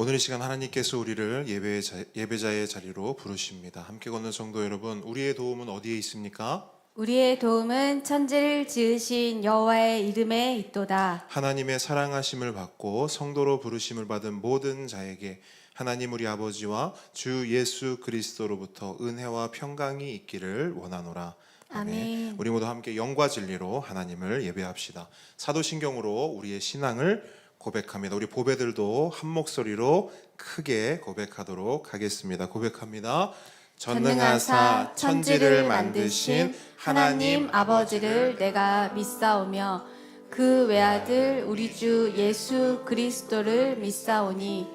오늘 이 시간 하나님께서 우리를 예배자의 자리로 부르십니다. 함께 걷는 성도 여러분, 우리의 도움은 어디에 있습니까? 우리의 도움은 천지를 지으신 여호와의 이름에 있도다. 하나님의 사랑하심을 받고 성도로 부르심을 받은 모든 자에게 하나님 우리 아버지와 주 예수 그리스도로부터 은혜와 평강이 있기를 원하노라. 아멘. 우리 모두 함께 영과 진리로 하나님을 예배합시다. 사도신경으로 우리의 신앙을 고백합니다. 우리 보배들도 한 목소리로 크게 고백하도록 하겠습니다. 고백합니다. 전능하사 천지를 만드신 하나님 아버지를 내가 믿사오며 그 외아들 우리 주 예수 그리스도를 믿사오니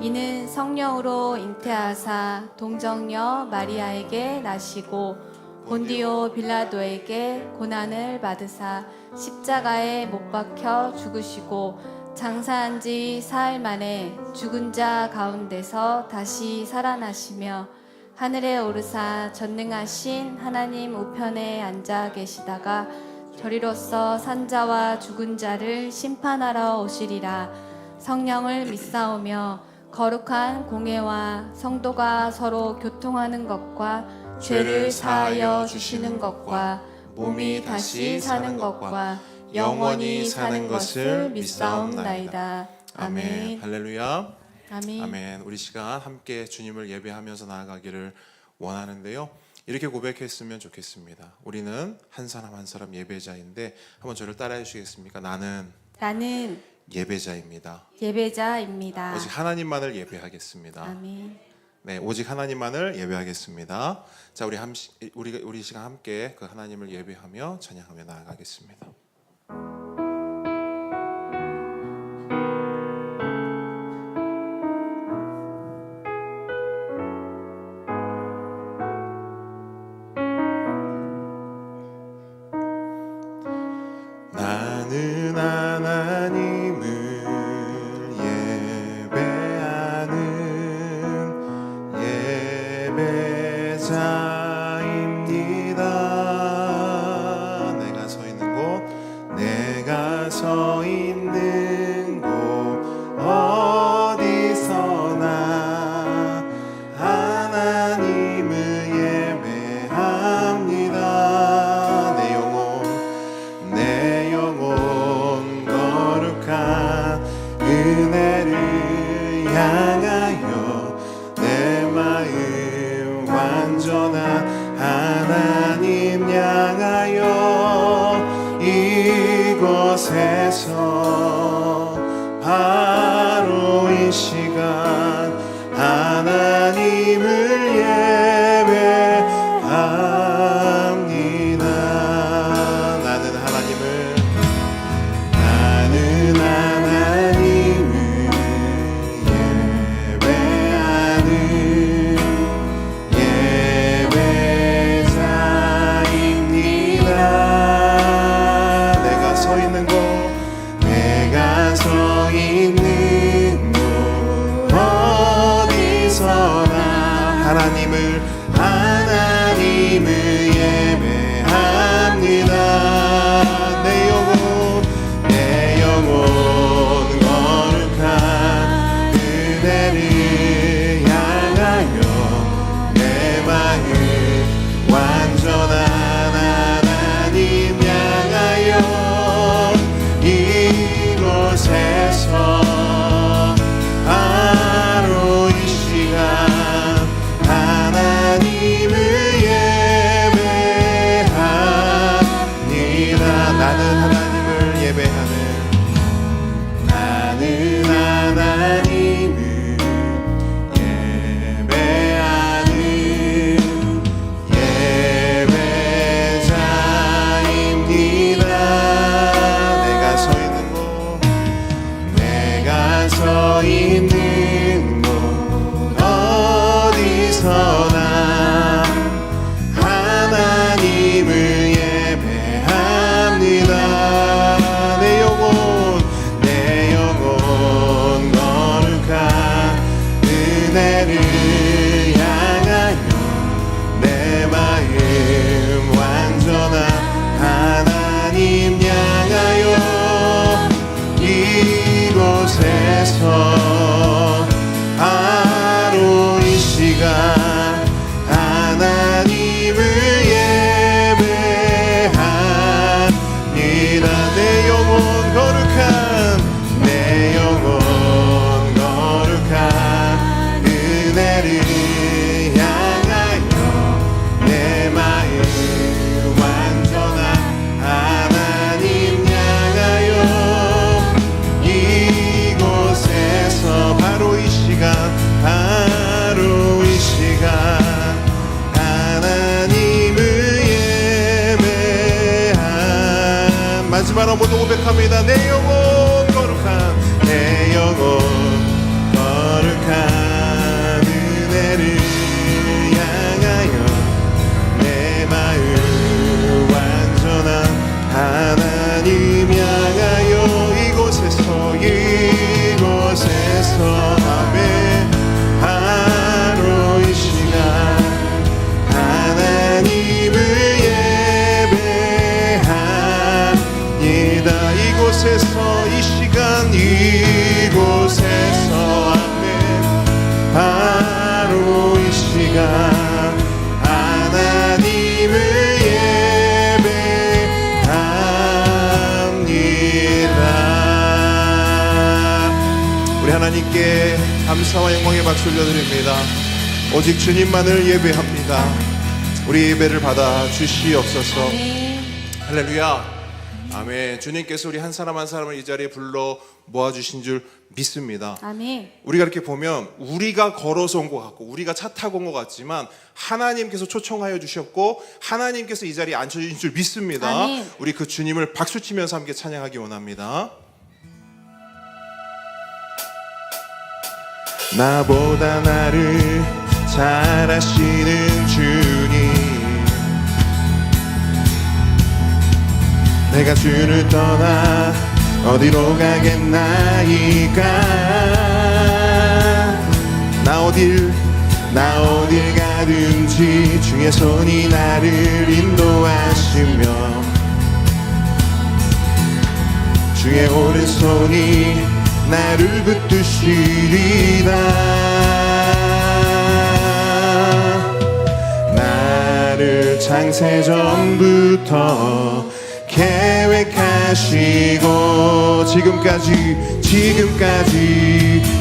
이는 성령으로 잉태하사 동정녀 마리아에게 나시고 본디오 빌라도에게 고난을 받으사 십자가에 못 박혀 죽으시고 장사한 지 사흘 만에 죽은 자 가운데서 다시 살아나시며 하늘에 오르사 전능하신 하나님 우편에 앉아 계시다가 저리로서 산자와 죽은 자를 심판하러 오시리라. 성령을 믿사오며 거룩한 공회와 성도가 서로 교통하는 것과 죄를 사하여 주시는 것과 몸이 다시 사는 것과 영원히 사는 것을 믿사옵나이다. 아멘. 할렐루야. 아멘. 아멘. 우리 시간 함께 주님을 예배하면서 나아가기를 원하는데요. 이렇게 고백했으면 좋겠습니다. 우리는 한 사람 한 사람 예배자인데 한번 저를 따라해 주시겠습니까? 나는 예배자입니다. 예배자입니다. 오직 하나님만을 예배하겠습니다. 아멘. 네, 오직 하나님만을 예배하겠습니다. 자, 우리 시간 함께 그 하나님을 예배하며 찬양하며 나아가겠습니다. 나는 하나님을 예배하는 예배자입니다. 내가 서 있는 곳 어디서나 하나님을 예배합니다. 내 영혼 거룩한 은혜를 향하여 내 마음 완전한 하나님 향하여 이곳에서 바로 이 시간 하나님을 예배합니다. 나는 하나님을 예배하는 예배자입니다. 내가 서 있는 곳 어디서나 하나님을 예배합니다. 내 영혼 거룩한 은혜를 향하여 내 마음 완전한 하나님 향하여 이곳에서 바로 이 시간 하나님을 예배합니다. 나는 하나님을 예배하는 예배자입니다. 내가 서 있는 곳 어디서나 하나님을 예배합니다. 내 영혼 거룩한 은혜를 향하여 내 마음 완전한 하나님 향하여 이곳에서 시간 하나님을 예배합니다. 내 영혼 거룩한 내 영혼 거룩한 은혜를 향하여 내 마음 완전한 하나님 향하여 이곳에서 바로 이 시간 하나님을 예배한 마지막으로 모두 고백합니다. 내 영혼 거룩한 내 영혼 거룩한 은혜를 향하여 내 마음 완전한 하나님 향하여 이곳에서 아멘. 바로 이 시간 하나님을 예배합니다. 이곳에서 이 시간 이곳에서 아멘. 바로 이 시간 하나님을 예배합니다. 우리 하나님께 감사와 영광의 박수 올려드립니다. 오직 주님만을 예배합니다. 우리 예배를 받아 주시옵소서. 할렐루야. 아멘. 주님께서 우리 한 사람 한 사람을 이 자리에 불러 모아주신 줄 믿습니다. 아멘. 우리가 이렇게 보면 우리가 걸어서 온 것 같고 우리가 차 타고 온 것 같지만 하나님께서 초청하여 주셨고 하나님께서 이 자리에 앉혀주신 줄 믿습니다. 아멘. 우리 그 주님을 박수치면서 함께 찬양하기 원합니다. 나보다 나를 잘 아시는 주님, 내가 주를 떠나 어디로 가겠나이까. 나 어딜 가든지 주의 손이 나를 인도하시며 주의 오른손이 나를 붙드시리다. 나를 창세전부터 계획하시고 지금까지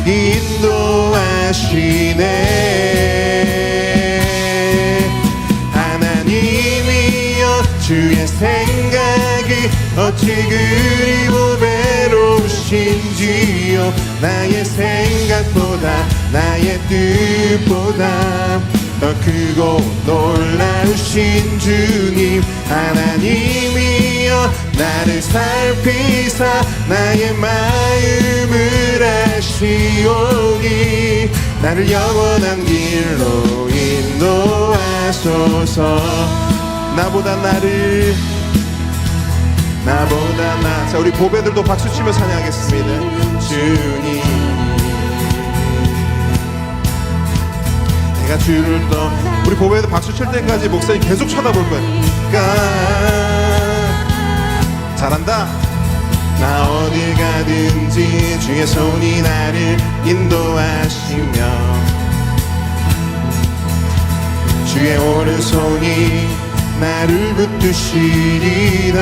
인도하시네. 하나님이여 주의 생각이 어찌 그리 보배로우신지요. 나의 생각보다 나의 뜻보다 더 크고 놀라우신 주님. 하나님이여 나를 살피사 나의 마음을 아시오니 나를 영원한 길로 인도하소서. 나보다 나. 자, 우리 보배들도 박수치며 찬양하겠습니다. 주님, 내가 주를 떠. 우리 보배들 박수 칠 때까지 목사님 계속 쳐다볼 거니까. 잘한다. 나 어딜 가든지 주의 손이 나를 인도하시며 주의 오른손이 나를 붙드시리라.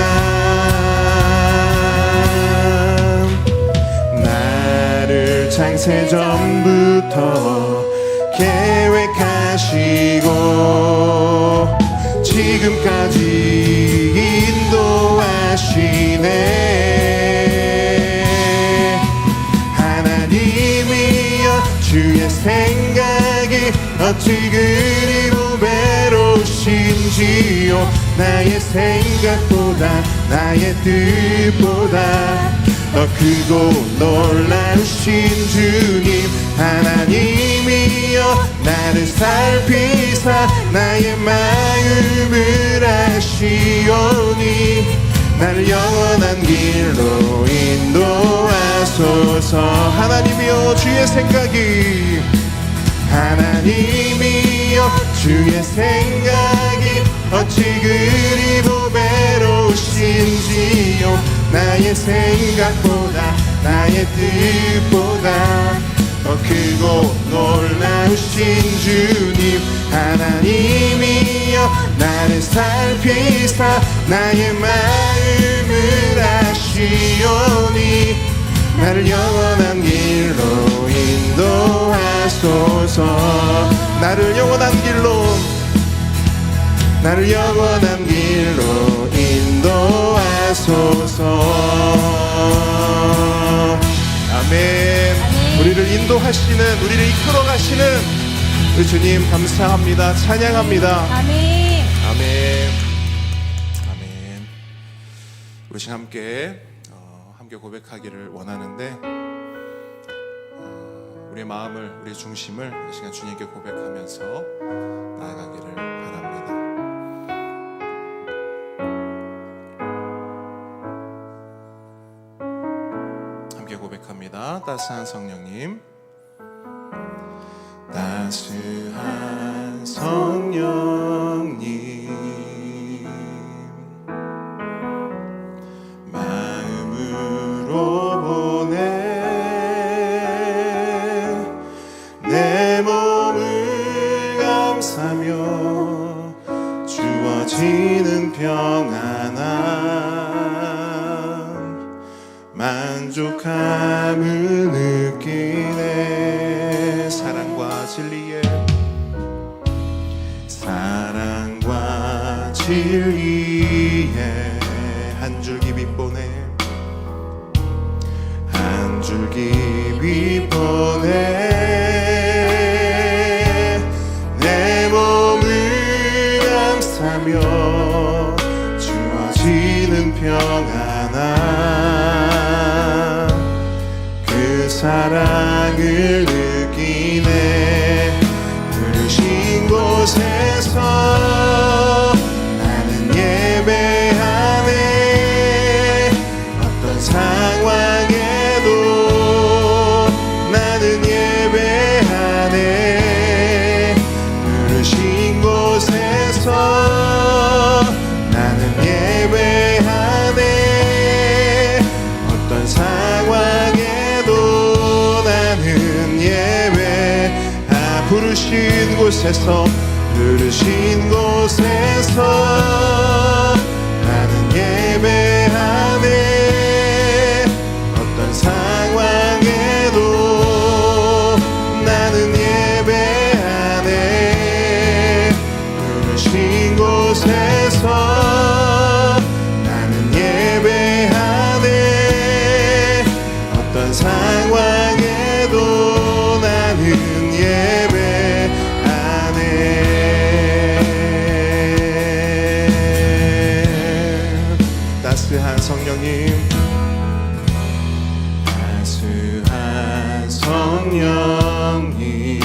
나를 창세전부터 계획하시고 지금까지 인도하시네. 하나님이여 주의 생각이 어찌 그리 보배로우신지요. 나의 생각보다 나의 뜻보다 더 크고 놀라우신 주님. 하나님이여 나를 살피사 나의 마음을 아시오니 나를 영원한 길로 인도하소서. 하나님이여 주의 생각이 하나님이여 주의 생각이 어찌 그리 보배로우신지요. 나의 생각보다 나의 뜻보다 더 크고 놀라우신 주님 하나님이여 나를 살피사 나의 마음을 아시오니 나를 영원한 길로 인도하소서 나를 영원한 길로 인도하소서 아멘. 우리를 인도하시는 우리를 이끌어 가시는 우리 주님 감사합니다. 찬양합니다. 아멘. 아멘. 아멘. 우리 지금 함께 고백하기를 원하는데 우리의 마음을 우리의 중심을 이 시간 주님께 고백하면서 나아가기를 바랍니다. 함께 고백합니다. 따스한 성령님, 따스한 성령님 마음으로 보내 내 몸을 감싸며 주어지는 평안함 만족함을 느끼네 사랑과 진리에 한 줄기 빛 보내 한 줄기 빛 보내 내 몸을 감싸며 주어지는 평안함 그 사랑을 느끼네 부르신 곳에서 나는 예배하네 어떤 상황에도 나는 예배하네 부르신 곳에서 나는 예배하네 어떤 상황에도 나는 예배하 부르신 곳에서 나는 예배하네 어떤 상황에도 나는 예배하네 부르신 곳에서 나는 예배하네 어떤 상황에도 나는 예배하네 따스한 성령님 따스한 성령님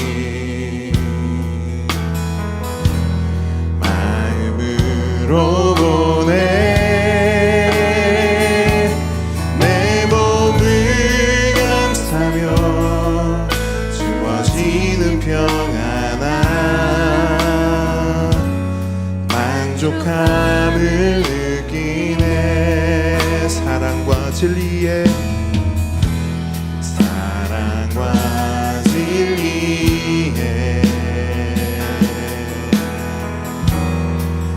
마음으로 보내 내 몸을 감싸며 주어지는 평안함 만족함을 느끼네 사랑과 진리에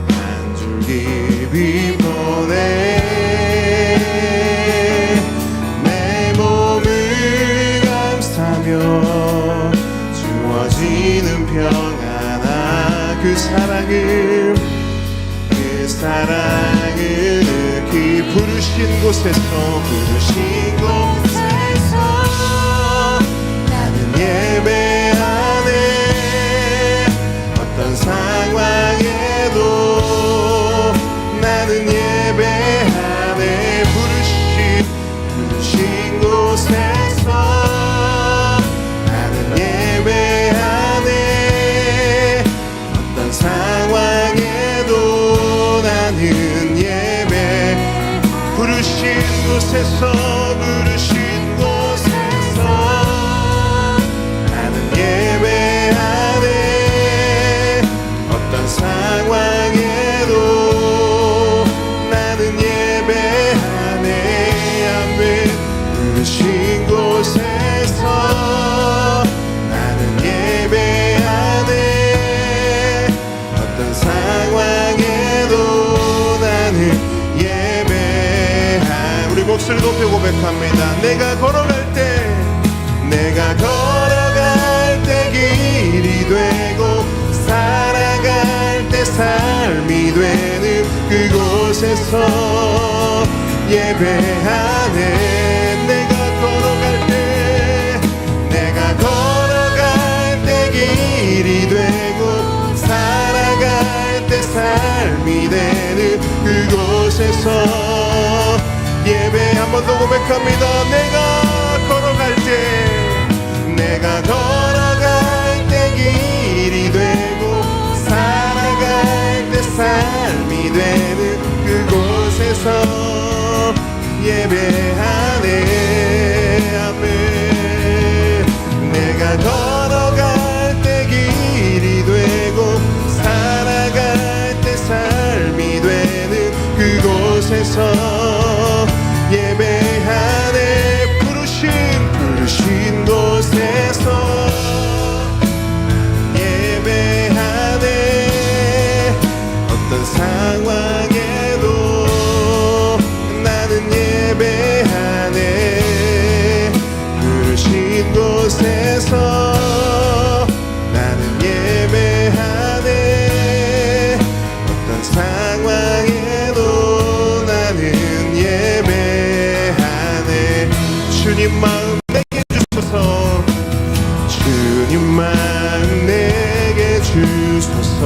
한 줄기 빛 보내 내 몸을 감싸며 주어지는 평안함 그 사랑을 느끼 부르신 곳에서 나는 예배하네 어떤 상황에도 나는 예배하네 부르신 곳에서 나는 예배하네 어떤 상황에도 나는 예배 부르신 곳에서 나는 예배하네 어떤 상황에도 나는 예배하네 아멘 부르신 곳에서 목소리 높여 고백합니다. 내가 걸어갈 때 길이 되고 살아갈 때 삶이 되는 그곳에서 예배하네. 내가 걸어갈 때 길이 되고 살아갈 때 삶이 되는 그곳에서 예배 한 번 더 고백합니다. 내가 걸어갈 때 길이 되고 살아갈 때 삶이 되는 그곳에서 예배하네. 아멘. 내가 걸어갈 때 길이 되고 살아갈 때 삶이 되는 그곳에서 예배하네. 부르신 곳에서 예배하네. 어떤 상황에도 나는 예배하네. 부르신 곳에서 나는 예배하네. 어떤 상황에도 나는 예배하네. 주님 마음 내게 주소서. 주님 마음 내게 주소서.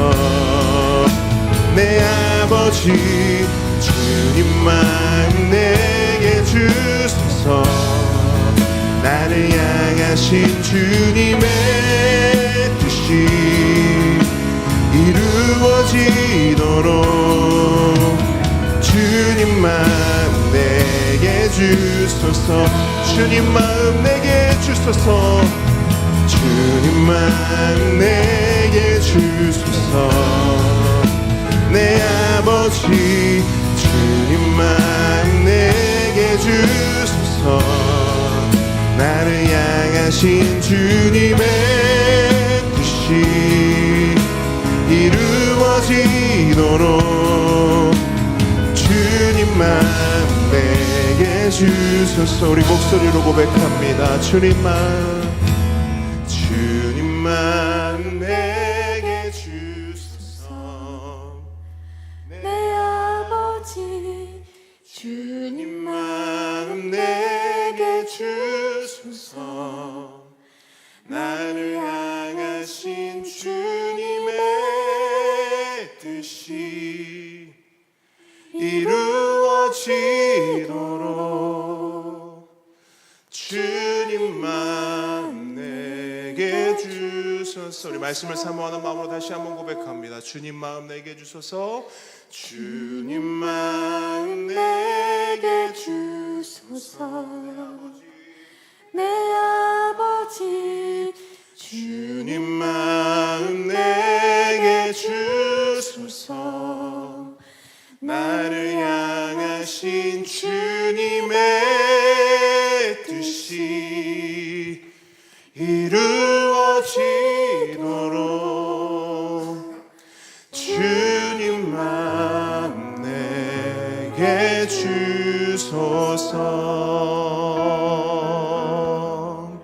내 아버지 주님 마음 내게 주소서. 나를 향하신 주님의 뜻이 이루어지도록 주님 마음 내게 주소서. 주님 마음 내게 주소서. 주님 마음 내게 주소서. 내 아버지 주님 마음 내게 주소서. 나를 향하신 주님의 뜻이 이루어지도록 주님 마음 내게 주소서. 우리 목소리로 고백합니다. 주님 마음 내게 주소서. 내 아버지 주님 마음 내게 주소서. 나를 향하신 주님의 뜻이 이루어지도록 주님 마음 내게 주소서. 우리 말씀을 사모하는 마음으로 다시 한번 고백합니다. 주님 마음 내게 주소서. 주님 마음 내게 주소서. 내 아버지 주님 마음 내게 주소서. 나를 향하신 주님의 뜻이 이루어지도록 주님 마음 내게 주소서.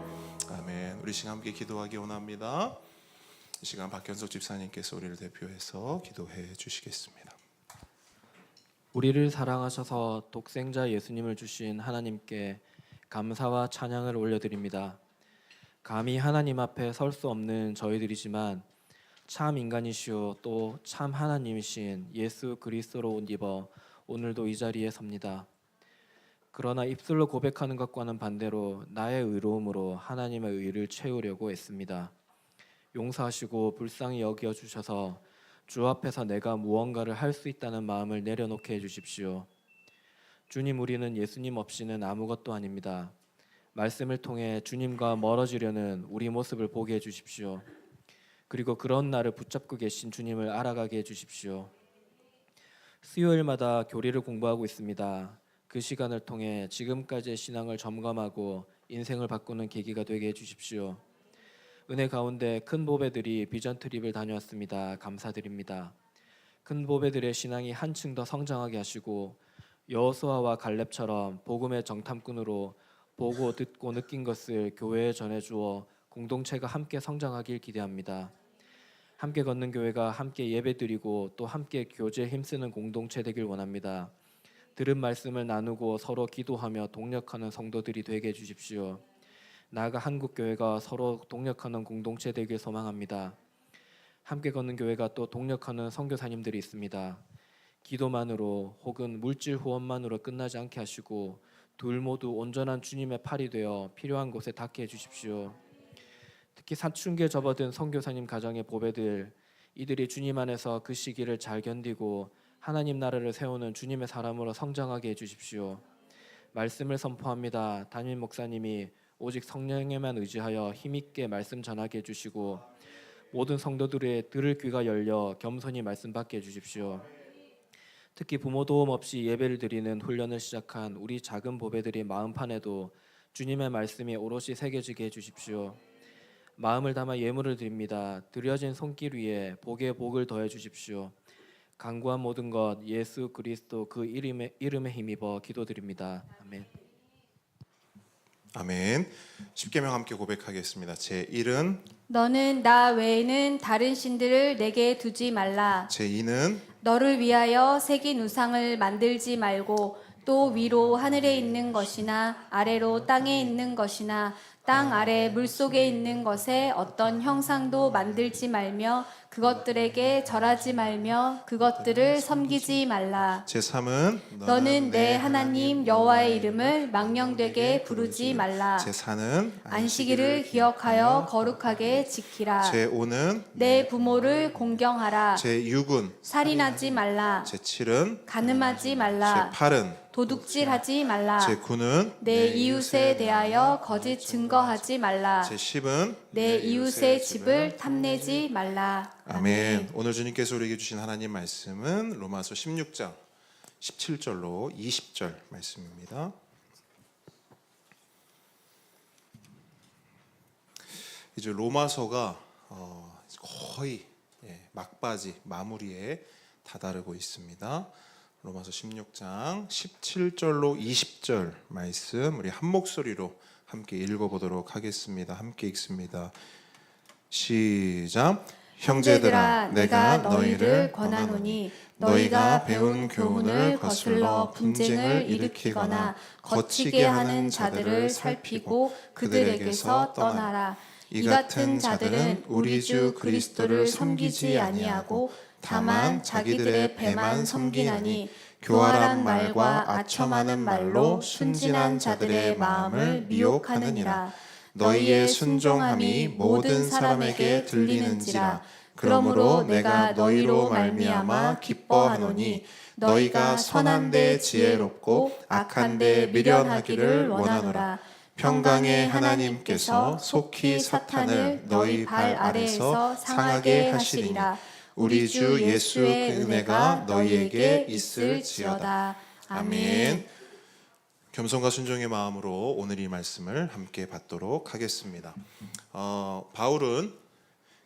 아멘. 우리 시간 함께 기도하기 원합니다. 이 시간 박현석 집사님께서 우리를 대표해서 기도해 주시겠습니다. 우리를 사랑하셔서 독생자 예수님을 주신 하나님께 감사와 찬양을 올려드립니다. 감히 하나님 앞에 설 수 없는 저희들이지만 참 인간이시오 또 참 하나님이신 예수 그리스도로 옷 입어 오늘도 이 자리에 섭니다. 그러나 입술로 고백하는 것과는 반대로 나의 의로움으로 하나님의 의를 채우려고 애씁니다. 용서하시고 불쌍히 여겨 주셔서 주 앞에서 내가 무언가를 할 수 있다는 마음을 내려놓게 해주십시오. 주님, 우리는 예수님 없이는 아무것도 아닙니다. 말씀을 통해 주님과 멀어지려는 우리 모습을 보게 해주십시오. 그리고 그런 나를 붙잡고 계신 주님을 알아가게 해주십시오. 수요일마다 교리를 공부하고 있습니다. 그 시간을 통해 지금까지의 신앙을 점검하고 인생을 바꾸는 계기가 되게 해주십시오. 은혜 가운데 큰 보배들이 비전 트립을 다녀왔습니다. 감사드립니다. 큰 보배들의 신앙이 한층 더 성장하게 하시고 여호수아와 갈렙처럼 복음의 정탐꾼으로 보고 듣고 느낀 것을 교회에 전해주어 공동체가 함께 성장하길 기대합니다. 함께 걷는 교회가 함께 예배드리고 또 함께 교제에 힘쓰는 공동체 되길 원합니다. 들은 말씀을 나누고 서로 기도하며 동력하는 성도들이 되게 해주십시오. 나아가 한국 교회가 서로 동력하는 공동체 되길 소망합니다. 함께 걷는 교회가 또 동력하는 선교사님들이 있습니다. 기도만으로 혹은 물질 후원만으로 끝나지 않게 하시고 둘 모두 온전한 주님의 팔이 되어 필요한 곳에 닿게 해주십시오. 특히 사춘기에 접어든 선교사님 가정의 보배들, 이들이 주님 안에서 그 시기를 잘 견디고 하나님 나라를 세우는 주님의 사람으로 성장하게 해주십시오. 말씀을 선포합니다. 담임 목사님이 오직 성령에만 의지하여 힘있게 말씀 전하게 해주시고 모든 성도들의 들을 귀가 열려 겸손히 말씀 받게 해주십시오. 특히 부모 도움 없이 예배를 드리는 훈련을 시작한 우리 작은 보배들의 마음판에도 주님의 말씀이 오롯이 새겨지게 해주십시오. 마음을 담아 예물을 드립니다. 드려진 손길 위에 복의 복을 더해 주십시오. 간구한 모든 것 예수 그리스도 그 이름에 힘입어 기도드립니다. 아멘. 아멘. 십계명 함께 고백하겠습니다. 제1은 너는 나 외에는 다른 신들을 내게 두지 말라. 제2는 너를 위하여 새긴 우상을 만들지 말고 또 위로 하늘에 있는 것이나 아래로 땅에 있는 것이나 땅 아래 물속에 있는 것에 어떤 형상도 만들지 말며 그것들에게 절하지 말며 그것들을 섬기지 말라. 제3은 너는 내 하나님 여호와의 이름을 망령되게 부르지 말라. 제4는 안식일을 기억하여 거룩하게 지키라. 제5는 내 부모를 공경하라. 제6은 살인하지 말라. 제7은 간음하지 말라. 제8은 도둑질하지 말라. 제9는 내 이웃에 대하여 거짓 증거하지 말라. 제10은 내 이웃의 집을 탐내지 말라. 아멘. 오늘 주님께서 우리에게 주신 하나님 말씀은 로마서 16장 17절로 20절 말씀입니다. 이제 로마서가 거의 막바지 마무리에 다다르고 있습니다. 로마서 16장 17절로 20절 말씀 우리 한 목소리로 함께 읽어보도록 하겠습니다. 함께 읽습니다. 시작. 형제들아 내가 너희를 권하노니 너희가 배운 교훈을 거슬러 분쟁을 일으키거나 거치게 하는 자들을 살피고 그들에게서 떠나라. 이 같은 자들은 우리 주 그리스도를 섬기지 아니하고 다만 자기들의 배만 섬기나니 교활한 말과 아첨하는 말로 순진한 자들의 마음을 미혹하느니라. 너희의 순종함이 모든 사람에게 들리는지라. 그러므로 내가 너희로 말미암아 기뻐하노니 너희가 선한 데 지혜롭고 악한 데 미련하기를 원하노라. 평강의 하나님께서 속히 사탄을 너희 발 아래에서 상하게 하시리라. 우리 주 예수의 은혜가 너희에게 있을지어다. 아멘. 겸손과 순종의 마음으로 오늘 이 말씀을 함께 받도록 하겠습니다. 바울은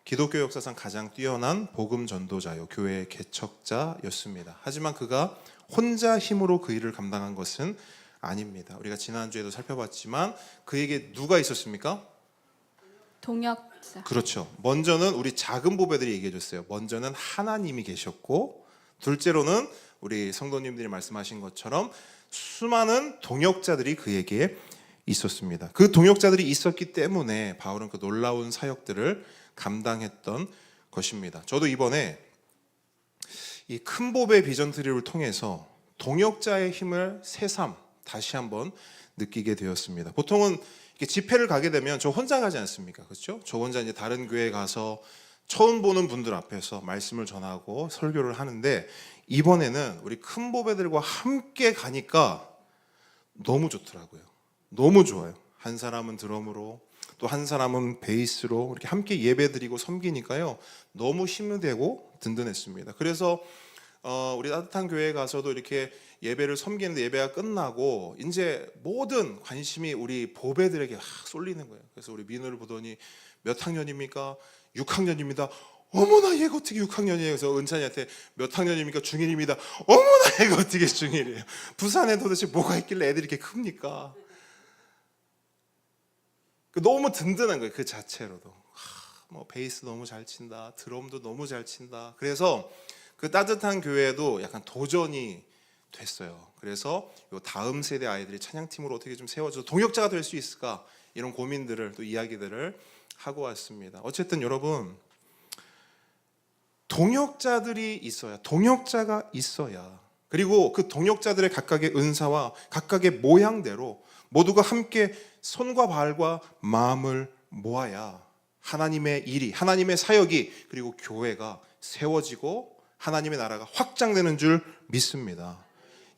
기독교 역사상 가장 뛰어난 복음 전도자요, 교회의 개척자였습니다. 하지만 그가 혼자 힘으로 그 일을 감당한 것은 아닙니다. 우리가 지난주에도 살펴봤지만 그에게 누가 있었습니까? 동역자. 그렇죠. 먼저는 우리 작은 보배들이 얘기해 줬어요. 먼저는 하나님이 계셨고, 둘째로는 우리 성도님들이 말씀하신 것처럼 수많은 동역자들이 그에게 있었습니다. 그 동역자들이 있었기 때문에 바울은 그 놀라운 사역들을 감당했던 것입니다. 저도 이번에 이 큰 보배 비전 트리를 통해서 동역자의 힘을 새삼 다시 한번 느끼게 되었습니다. 보통은 이렇게 집회를 가게 되면 저 혼자 가지 않습니까? 그렇죠? 저 혼자 이제 다른 교회 가서 처음 보는 분들 앞에서 말씀을 전하고 설교를 하는데, 이번에는 우리 큰 보배들과 함께 가니까 너무 좋더라고요. 너무 좋아요. 한 사람은 드럼으로, 또 한 사람은 베이스로 이렇게 함께 예배드리고 섬기니까요, 너무 힘이 되고 든든했습니다. 그래서 우리 따뜻한 교회에 가서도 이렇게 예배를 섬기는데, 예배가 끝나고 이제 모든 관심이 우리 보배들에게 쏠리는 거예요. 그래서 우리 민우를 보더니 몇 학년입니까? 6학년입니다. 어머나 얘가 어떻게 6학년이에요? 그래서 은찬이한테 몇 학년입니까? 중1입니다. 어머나 얘가 어떻게 중1이에요? 부산에 도대체 뭐가 있길래 애들이 이렇게 큽니까? 너무 든든한 거예요. 그 자체로도. 뭐 베이스 너무 잘 친다. 드럼도 너무 잘 친다. 그래서 그 따뜻한 교회도 약간 도전이 됐어요. 그래서 요 다음 세대 아이들이 찬양팀으로 어떻게 좀 세워져서 동역자가 될 수 있을까? 이런 고민들을 또 이야기들을 하고 왔습니다. 어쨌든 여러분, 동역자들이 있어야, 동역자가 있어야, 그리고 그 동역자들의 각각의 은사와 각각의 모양대로 모두가 함께 손과 발과 마음을 모아야 하나님의 일이, 하나님의 사역이, 그리고 교회가 세워지고 하나님의 나라가 확장되는 줄 믿습니다.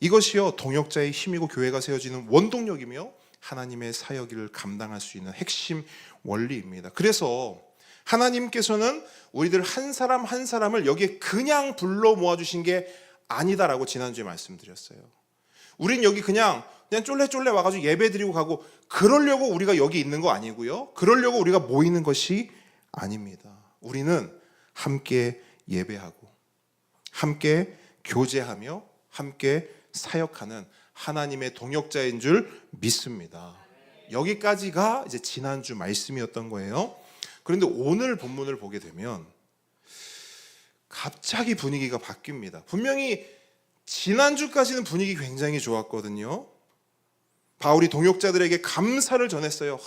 이것이요, 동역자의 힘이고 교회가 세워지는 원동력이며 하나님의 사역을 감당할 수 있는 핵심 원리입니다. 그래서 하나님께서는 우리들 한 사람 한 사람을 여기에 그냥 불러 모아주신 게 아니다라고 지난주에 말씀드렸어요. 우린 여기 그냥 쫄래쫄래 와가지고 예배 드리고 가고, 그러려고 우리가 여기 있는 거 아니고요, 그러려고 우리가 모이는 것이 아닙니다. 우리는 함께 예배하고 함께 교제하며 함께 사역하는 하나님의 동역자인 줄 믿습니다. 여기까지가 이제 지난주 말씀이었던 거예요. 그런데 오늘 본문을 보게 되면 갑자기 분위기가 바뀝니다. 분명히 지난주까지는 분위기 굉장히 좋았거든요. 바울이 동역자들에게 감사를 전했어요.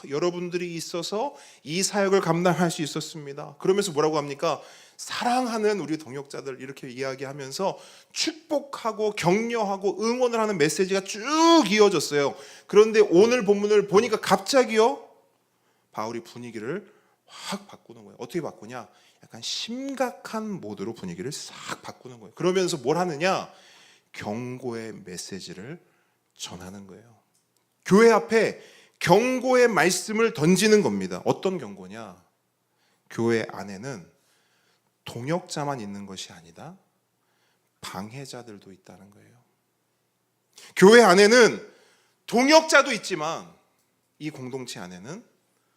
여러분들이 있어서 이 사역을 감당할 수 있었습니다. 그러면서 뭐라고 합니까? 사랑하는 우리 동역자들, 이렇게 이야기하면서 축복하고 격려하고 응원을 하는 메시지가 쭉 이어졌어요. 그런데 오늘 본문을 보니까 갑자기요, 바울이 분위기를 확 바꾸는 거예요. 어떻게 바꾸냐? 약간 심각한 모드로 분위기를 싹 바꾸는 거예요. 그러면서 뭘 하느냐? 경고의 메시지를 전하는 거예요. 교회 앞에 경고의 말씀을 던지는 겁니다. 어떤 경고냐? 교회 안에는 동역자만 있는 것이 아니다, 방해자들도 있다는 거예요. 교회 안에는 동역자도 있지만 이 공동체 안에는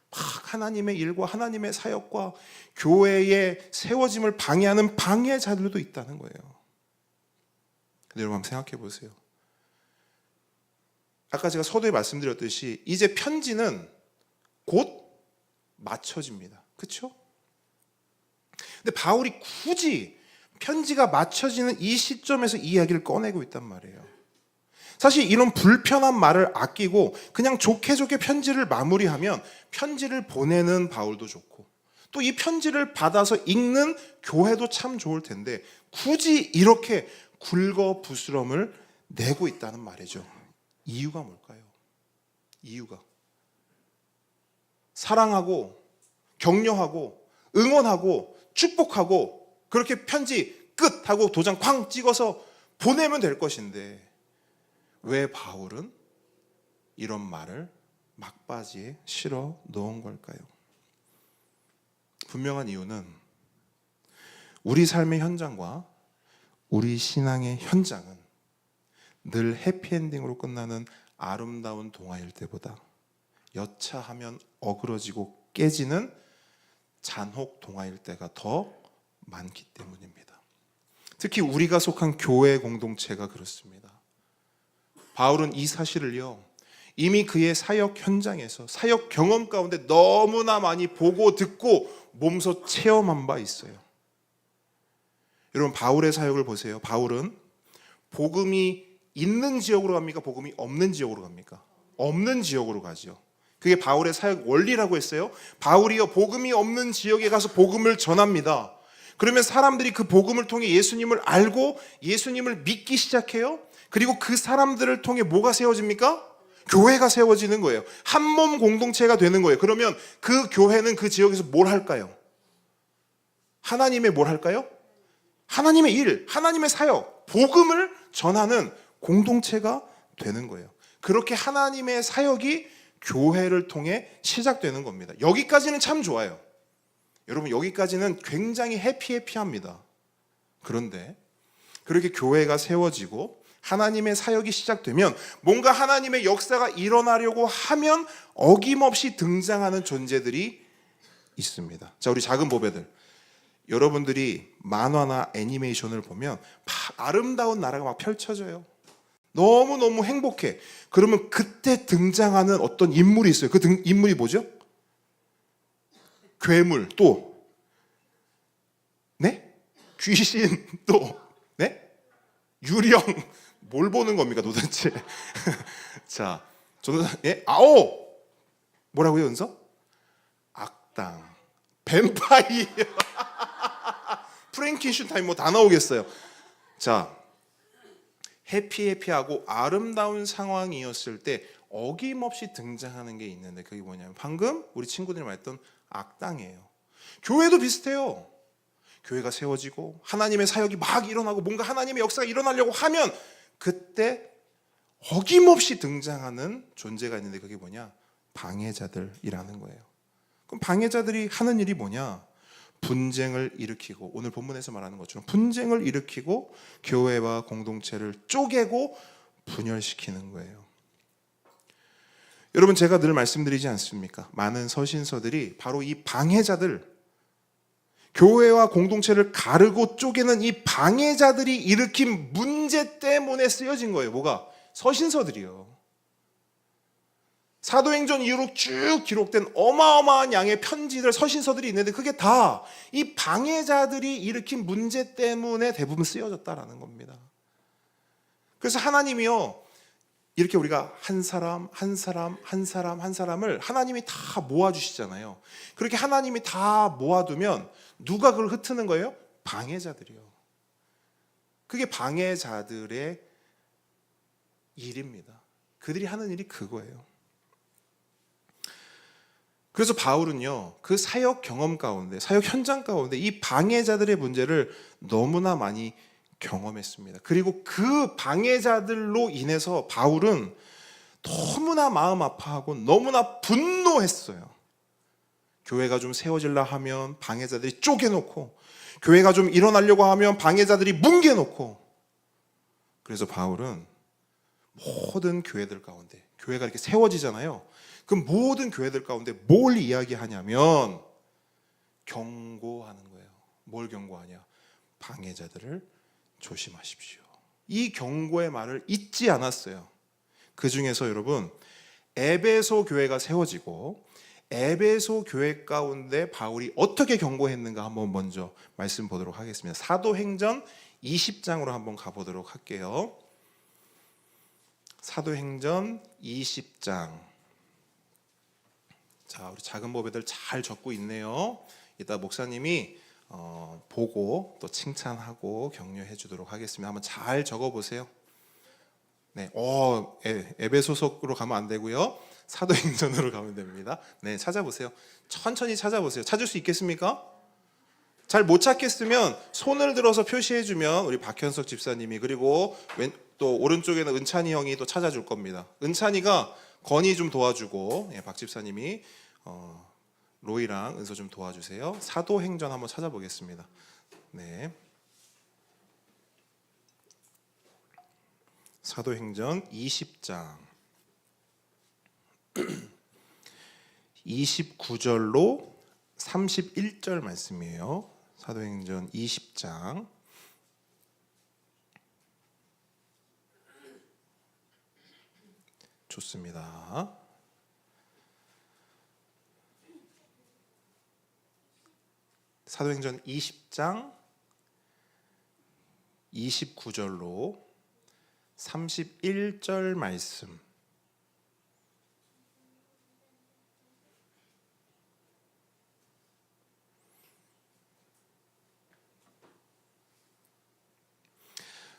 막 하나님의 일과 하나님의 사역과 교회의 세워짐을 방해하는 방해자들도 있다는 거예요. 근데 여러분 한번 생각해 보세요. 아까 제가 서두에 말씀드렸듯이 이제 편지는 곧 맞춰집니다. 그렇죠? 근데 바울이 굳이 편지가 맞춰지는 이 시점에서 이 이야기를 꺼내고 있단 말이에요. 사실 이런 불편한 말을 아끼고 그냥 좋게 좋게 편지를 마무리하면 편지를 보내는 바울도 좋고 또 이 편지를 받아서 읽는 교회도 참 좋을 텐데 굳이 이렇게 굴거부스럼을 내고 있다는 말이죠. 이유가 뭘까요? 이유가 사랑하고 격려하고 응원하고 축복하고 그렇게 편지 끝 하고 도장 쾅 찍어서 보내면 될 것인데 왜 바울은 이런 말을 막바지에 실어 놓은 걸까요? 분명한 이유는 우리 삶의 현장과 우리 신앙의 현장은 늘 해피엔딩으로 끝나는 아름다운 동화일 때보다 여차하면 어그러지고 깨지는 잔혹 동화일 때가 더 많기 때문입니다. 특히 우리가 속한 교회 공동체가 그렇습니다. 바울은 이 사실을요, 이미 그의 사역 현장에서 사역 경험 가운데 너무나 많이 보고 듣고 몸소 체험한 바 있어요. 여러분 바울의 사역을 보세요. 바울은 복음이 있는 지역으로 갑니까? 복음이 없는 지역으로 갑니까? 없는 지역으로 가죠. 그게 바울의 사역 원리라고 했어요. 바울이요 복음이 없는 지역에 가서 복음을 전합니다. 그러면 사람들이 그 복음을 통해 예수님을 알고 예수님을 믿기 시작해요. 그리고 그 사람들을 통해 뭐가 세워집니까? 교회가 세워지는 거예요. 한 몸 공동체가 되는 거예요. 그러면 그 교회는 그 지역에서 뭘 할까요? 하나님의 뭘 할까요? 하나님의 일, 하나님의 사역, 복음을 전하는 공동체가 되는 거예요. 그렇게 하나님의 사역이 교회를 통해 시작되는 겁니다. 여기까지는 참 좋아요. 여러분 여기까지는 굉장히 해피합니다. 그런데 그렇게 교회가 세워지고 하나님의 사역이 시작되면 뭔가 하나님의 역사가 일어나려고 하면 어김없이 등장하는 존재들이 있습니다. 자, 우리 작은 보배들, 여러분들이 만화나 애니메이션을 보면 막 아름다운 나라가 막 펼쳐져요. 너무너무 행복해. 그러면 그때 등장하는 어떤 인물이 있어요. 그 인물이 뭐죠? 괴물, 또 네? 귀신, 또 네? 유령. 뭘 보는 겁니까 도대체? 자, 저는 아오! 뭐라고요, 은서? 악당, 뱀파이어, 프랭켄슈타인 뭐 다 나오겠어요. 자, 해피하고 아름다운 상황이었을 때 어김없이 등장하는 게 있는데 그게 뭐냐면 방금 우리 친구들이 말했던 악당이에요. 교회도 비슷해요. 교회가 세워지고 하나님의 사역이 막 일어나고 뭔가 하나님의 역사가 일어나려고 하면 그때 어김없이 등장하는 존재가 있는데 그게 뭐냐? 방해자들이라는 거예요. 그럼 방해자들이 하는 일이 뭐냐? 분쟁을 일으키고, 오늘 본문에서 말하는 것처럼 분쟁을 일으키고 교회와 공동체를 쪼개고 분열시키는 거예요. 여러분, 제가 늘 말씀드리지 않습니까? 많은 서신서들이 바로 이 방해자들, 교회와 공동체를 가르고 쪼개는 이 방해자들이 일으킨 문제 때문에 쓰여진 거예요. 뭐가? 서신서들이요. 사도행전 이후로 쭉 기록된 어마어마한 양의 편지들, 서신서들이 있는데 그게 다 이 방해자들이 일으킨 문제 때문에 대부분 쓰여졌다라는 겁니다. 그래서 하나님이요, 이렇게 우리가 한 사람을 하나님이 다 모아주시잖아요. 그렇게 하나님이 다 모아두면 누가 그걸 흩트는 거예요? 방해자들이요. 그게 방해자들의 일입니다. 그들이 하는 일이 그거예요. 그래서 바울은요, 그 사역 경험 가운데, 사역 현장 가운데 이 방해자들의 문제를 너무나 많이 경험했습니다. 그리고 그 방해자들로 인해서 바울은 너무나 마음 아파하고 너무나 분노했어요. 교회가 좀 세워질라 하면 방해자들이 쪼개놓고, 교회가 좀 일어나려고 하면 방해자들이 뭉개놓고. 그래서 바울은 모든 교회들 가운데, 교회가 이렇게 세워지잖아요. 그 모든 교회들 가운데 뭘 이야기하냐면 경고하는 거예요. 뭘 경고하냐? 방해자들을 조심하십시오. 이 경고의 말을 잊지 않았어요. 그 중에서 여러분, 에베소 교회가 세워지고 에베소 교회 가운데 바울이 어떻게 경고했는가 한번 먼저 말씀 보도록 하겠습니다. 사도행전 20장으로 한번 가보도록 할게요. 사도행전 20장. 자, 우리 작은 보배들 잘 적고 있네요. 이따 목사님이 보고 또 칭찬하고 격려해 주도록 하겠습니다. 한번 잘 적어보세요. 네, 에베소서로 가면 안 되고요. 사도행전으로 가면 됩니다. 네, 찾아보세요. 천천히 찾아보세요. 찾을 수 있겠습니까? 잘 못 찾겠으면 손을 들어서 표시해 주면 우리 박현석 집사님이, 그리고 또 오른쪽에는 은찬이 형이 또 찾아줄 겁니다. 은찬이가 건이 좀 도와주고, 박 집사님이 로이랑 은서 좀 도와주세요. 사도행전 한번 찾아보겠습니다. 네, 사도행전 20장 29절로 31절 말씀이에요. 사도행전 20장 좋습니다. 사도행전 20장 29절로 31절 말씀.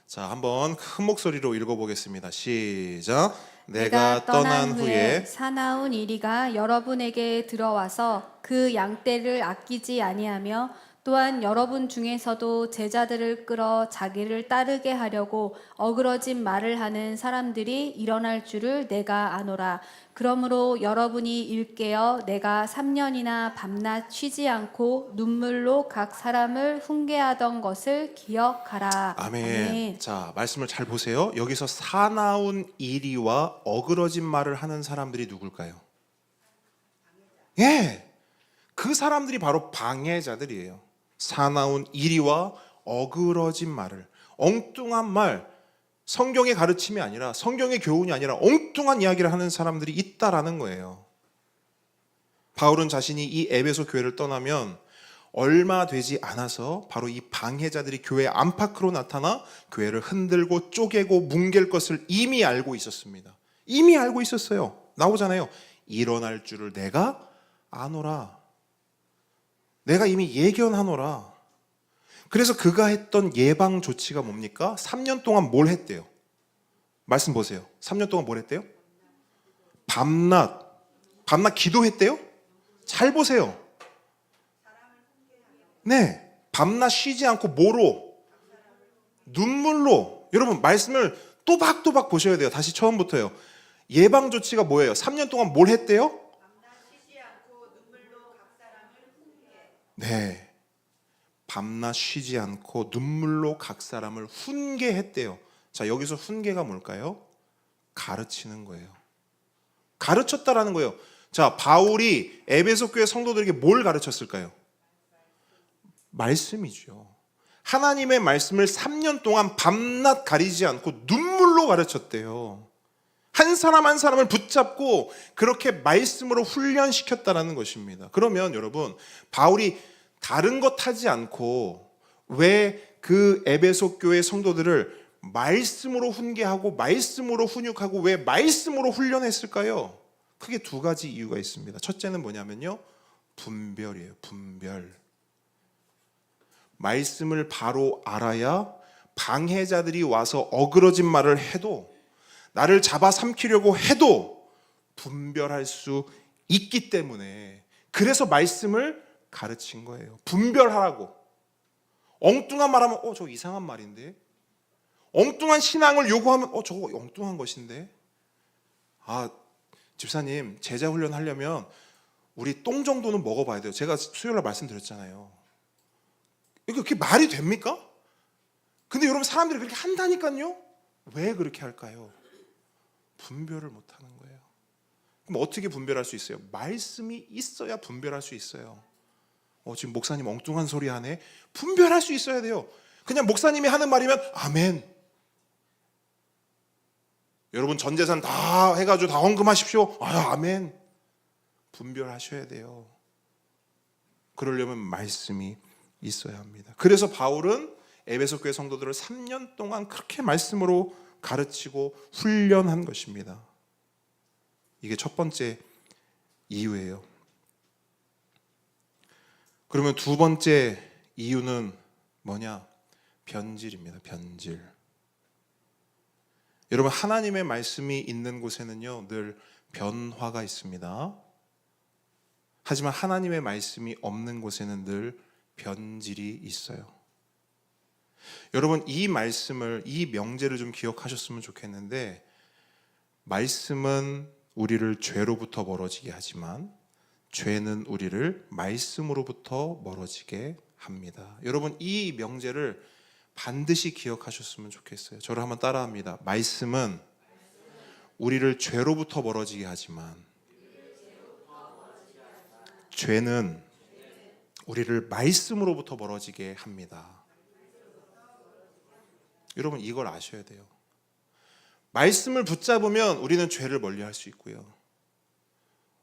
자, 한번 큰 목소리로 읽어보겠습니다. 시작. 내가 떠난 후에 사나운 이리가 여러분에게 들어와서 그 양떼를 아끼지 아니하며 또한 여러분 중에서도 제자들을 끌어 자기를 따르게 하려고 어그러진 말을 하는 사람들이 일어날 줄을 내가 아노라. 그러므로 여러분이 일깨어 내가 3년이나 밤낮 쉬지 않고 눈물로 각 사람을 훈계하던 것을 기억하라. 아멘. 자, 말씀을 잘 보세요. 여기서 사나운 이리와 어그러진 말을 하는 사람들이 누굴까요? 예, 그 사람들이 바로 방해자들이에요. 사나운 이리와 어그러진 말을, 엉뚱한 말, 성경의 가르침이 아니라, 성경의 교훈이 아니라 엉뚱한 이야기를 하는 사람들이 있다라는 거예요. 바울은 자신이 이 에베소 교회를 떠나면 얼마 되지 않아서 바로 이 방해자들이 교회 안팎으로 나타나 교회를 흔들고 쪼개고 뭉갤 것을 이미 알고 있었습니다. 이미 알고 있었어요. 나오잖아요. 일어날 줄을 내가 아노라. 내가 이미 예견하노라. 그래서 그가 했던 예방 조치가 뭡니까? 3년 동안 뭘 했대요? 말씀 보세요. 3년 동안 뭘 했대요? 밤낮 기도했대요? 잘 보세요. 네, 밤낮 쉬지 않고 뭐로? 눈물로. 여러분 말씀을 또박또박 보셔야 돼요. 다시 처음부터요. 예방 조치가 뭐예요? 3년 동안 뭘 했대요? 네, 밤낮 쉬지 않고 눈물로 각 사람을 훈계했대요. 자, 여기서 훈계가 뭘까요? 가르치는 거예요. 가르쳤다라는 거예요. 자, 바울이 에베소 교회 성도들에게 뭘 가르쳤을까요? 말씀이죠. 하나님의 말씀을 3년 동안 밤낮 가리지 않고 눈물로 가르쳤대요. 한 사람 한 사람을 붙잡고 그렇게 말씀으로 훈련시켰다라는 것입니다. 그러면 여러분, 바울이 다른 것 하지 않고 왜 그 에베소 교회 성도들을 말씀으로 훈계하고 말씀으로 훈육하고 왜 말씀으로 훈련했을까요? 크게 두 가지 이유가 있습니다. 첫째는 뭐냐면요, 분별이에요. 분별. 말씀을 바로 알아야 방해자들이 와서 어그러진 말을 해도, 나를 잡아삼키려고 해도 분별할 수 있기 때문에, 그래서 말씀을 가르친 거예요. 분별하라고. 엉뚱한 말하면 저거 이상한 말인데, 엉뚱한 신앙을 요구하면 저거 엉뚱한 것인데, 집사님 제자 훈련 하려면 우리 똥 정도는 먹어봐야 돼요. 제가 수요일날 말씀드렸잖아요. 그게 말이 됩니까? 근데 여러분 사람들이 그렇게 한다니까요. 왜 그렇게 할까요? 분별을 못하는 거예요. 그럼 어떻게 분별할 수 있어요? 말씀이 있어야 분별할 수 있어요. 지금 목사님 엉뚱한 소리 하네. 분별할 수 있어야 돼요. 그냥 목사님이 하는 말이면 아멘. 여러분 전 재산 다 해가지고 다 헌금하십시오. 아멘. 분별하셔야 돼요. 그러려면 말씀이 있어야 합니다. 그래서 바울은 에베소 교회 성도들을 3년 동안 그렇게 말씀으로 가르치고 훈련한 것입니다. 이게 첫 번째 이유예요. 그러면 두 번째 이유는 뭐냐? 변질입니다. 변질. 여러분 하나님의 말씀이 있는 곳에는요 늘 변화가 있습니다. 하지만 하나님의 말씀이 없는 곳에는 늘 변질이 있어요. 여러분 이 말씀을, 이 명제를 좀 기억하셨으면 좋겠는데, 말씀은 우리를 죄로부터 멀어지게 하지만 죄는 우리를 말씀으로부터 멀어지게 합니다. 여러분 이 명제를 반드시 기억하셨으면 좋겠어요. 저를 한번 따라합니다. 말씀은 우리를 죄로부터 멀어지게 하지만 죄는 우리를 말씀으로부터 멀어지게 합니다. 여러분 이걸 아셔야 돼요. 말씀을 붙잡으면 우리는 죄를 멀리할 수 있고요.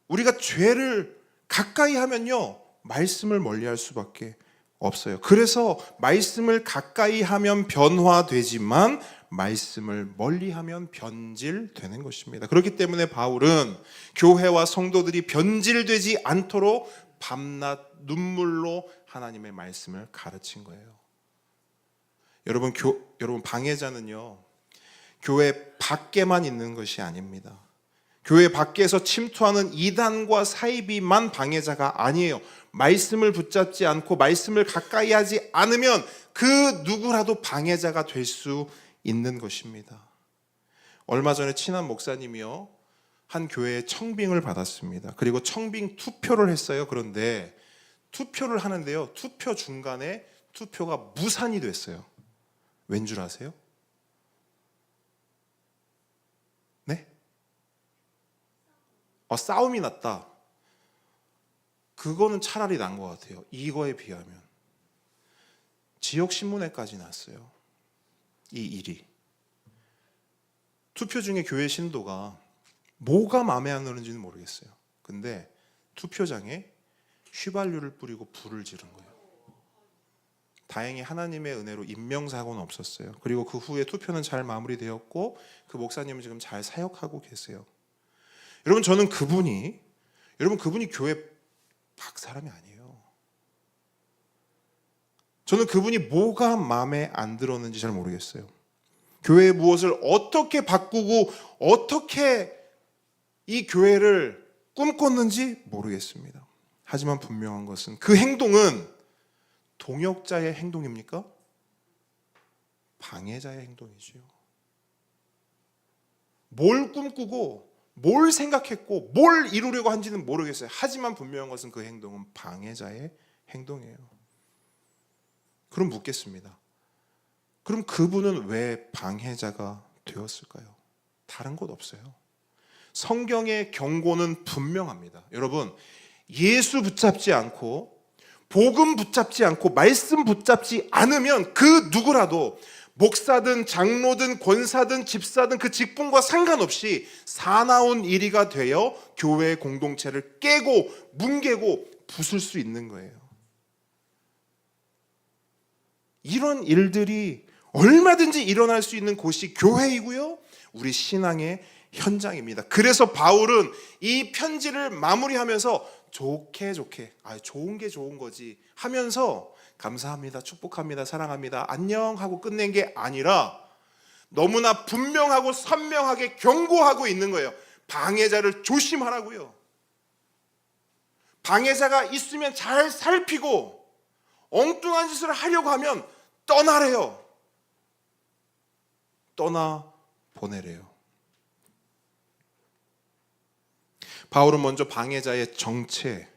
우리가 죄를 가까이 하면요 말씀을 멀리할 수밖에 없어요. 그래서 말씀을 가까이 하면 변화되지만 말씀을 멀리하면 변질되는 것입니다. 그렇기 때문에 바울은 교회와 성도들이 변질되지 않도록 밤낮 눈물로 하나님의 말씀을 가르친 거예요. 여러분 방해자는요 교회 밖에만 있는 것이 아닙니다. 교회 밖에서 침투하는 이단과 사이비만 방해자가 아니에요. 말씀을 붙잡지 않고 말씀을 가까이 하지 않으면 그 누구라도 방해자가 될 수 있는 것입니다. 얼마 전에 친한 목사님이요 한 교회에 청빙을 받았습니다. 그리고 청빙 투표를 했어요. 그런데 투표를 하는데요 투표 중간에 투표가 무산이 됐어요. 왠 줄 아세요? 네? 싸움이 났다. 그거는 차라리 난 것 같아요. 이거에 비하면. 지역 신문에까지 났어요. 이 일이. 투표 중에 교회 신도가 뭐가 마음에 안 드는지는 모르겠어요. 근데 투표장에 휘발유를 뿌리고 불을 지른 거예요. 다행히 하나님의 은혜로 인명사고는 없었어요. 그리고 그 후에 투표는 잘 마무리되었고 그 목사님은 지금 잘 사역하고 계세요. 여러분, 저는 그분이 교회 박 사람이 아니에요. 저는 그분이 뭐가 마음에 안 들었는지 잘 모르겠어요. 교회의 무엇을 어떻게 바꾸고 어떻게 이 교회를 꿈꿨는지 모르겠습니다. 하지만 분명한 것은 그 행동은 동역자의 행동입니까? 방해자의 행동이지요. 뭘 꿈꾸고 뭘 생각했고 뭘 이루려고 한지는 모르겠어요. 하지만 분명한 것은 그 행동은 방해자의 행동이에요. 그럼 묻겠습니다. 그럼 그분은 왜 방해자가 되었을까요? 다른 것 없어요. 성경의 경고는 분명합니다. 여러분, 예수 붙잡지 않고 복음 붙잡지 않고 말씀 붙잡지 않으면 그 누구라도 목사든 장로든 권사든 집사든 그 직분과 상관없이 사나운 일이가 되어 교회 공동체를 깨고 뭉개고 부술 수 있는 거예요. 이런 일들이 얼마든지 일어날 수 있는 곳이 교회이고요, 우리 신앙의 현장입니다. 그래서 바울은 이 편지를 마무리하면서 좋게 좋은 게 좋은 거지 하면서 감사합니다, 축복합니다, 사랑합니다, 안녕 하고 끝낸 게 아니라 너무나 분명하고 선명하게 경고하고 있는 거예요. 방해자를 조심하라고요. 방해자가 있으면 잘 살피고 엉뚱한 짓을 하려고 하면 떠나래요. 떠나 보내래요. 바울은 먼저 방해자의 정체,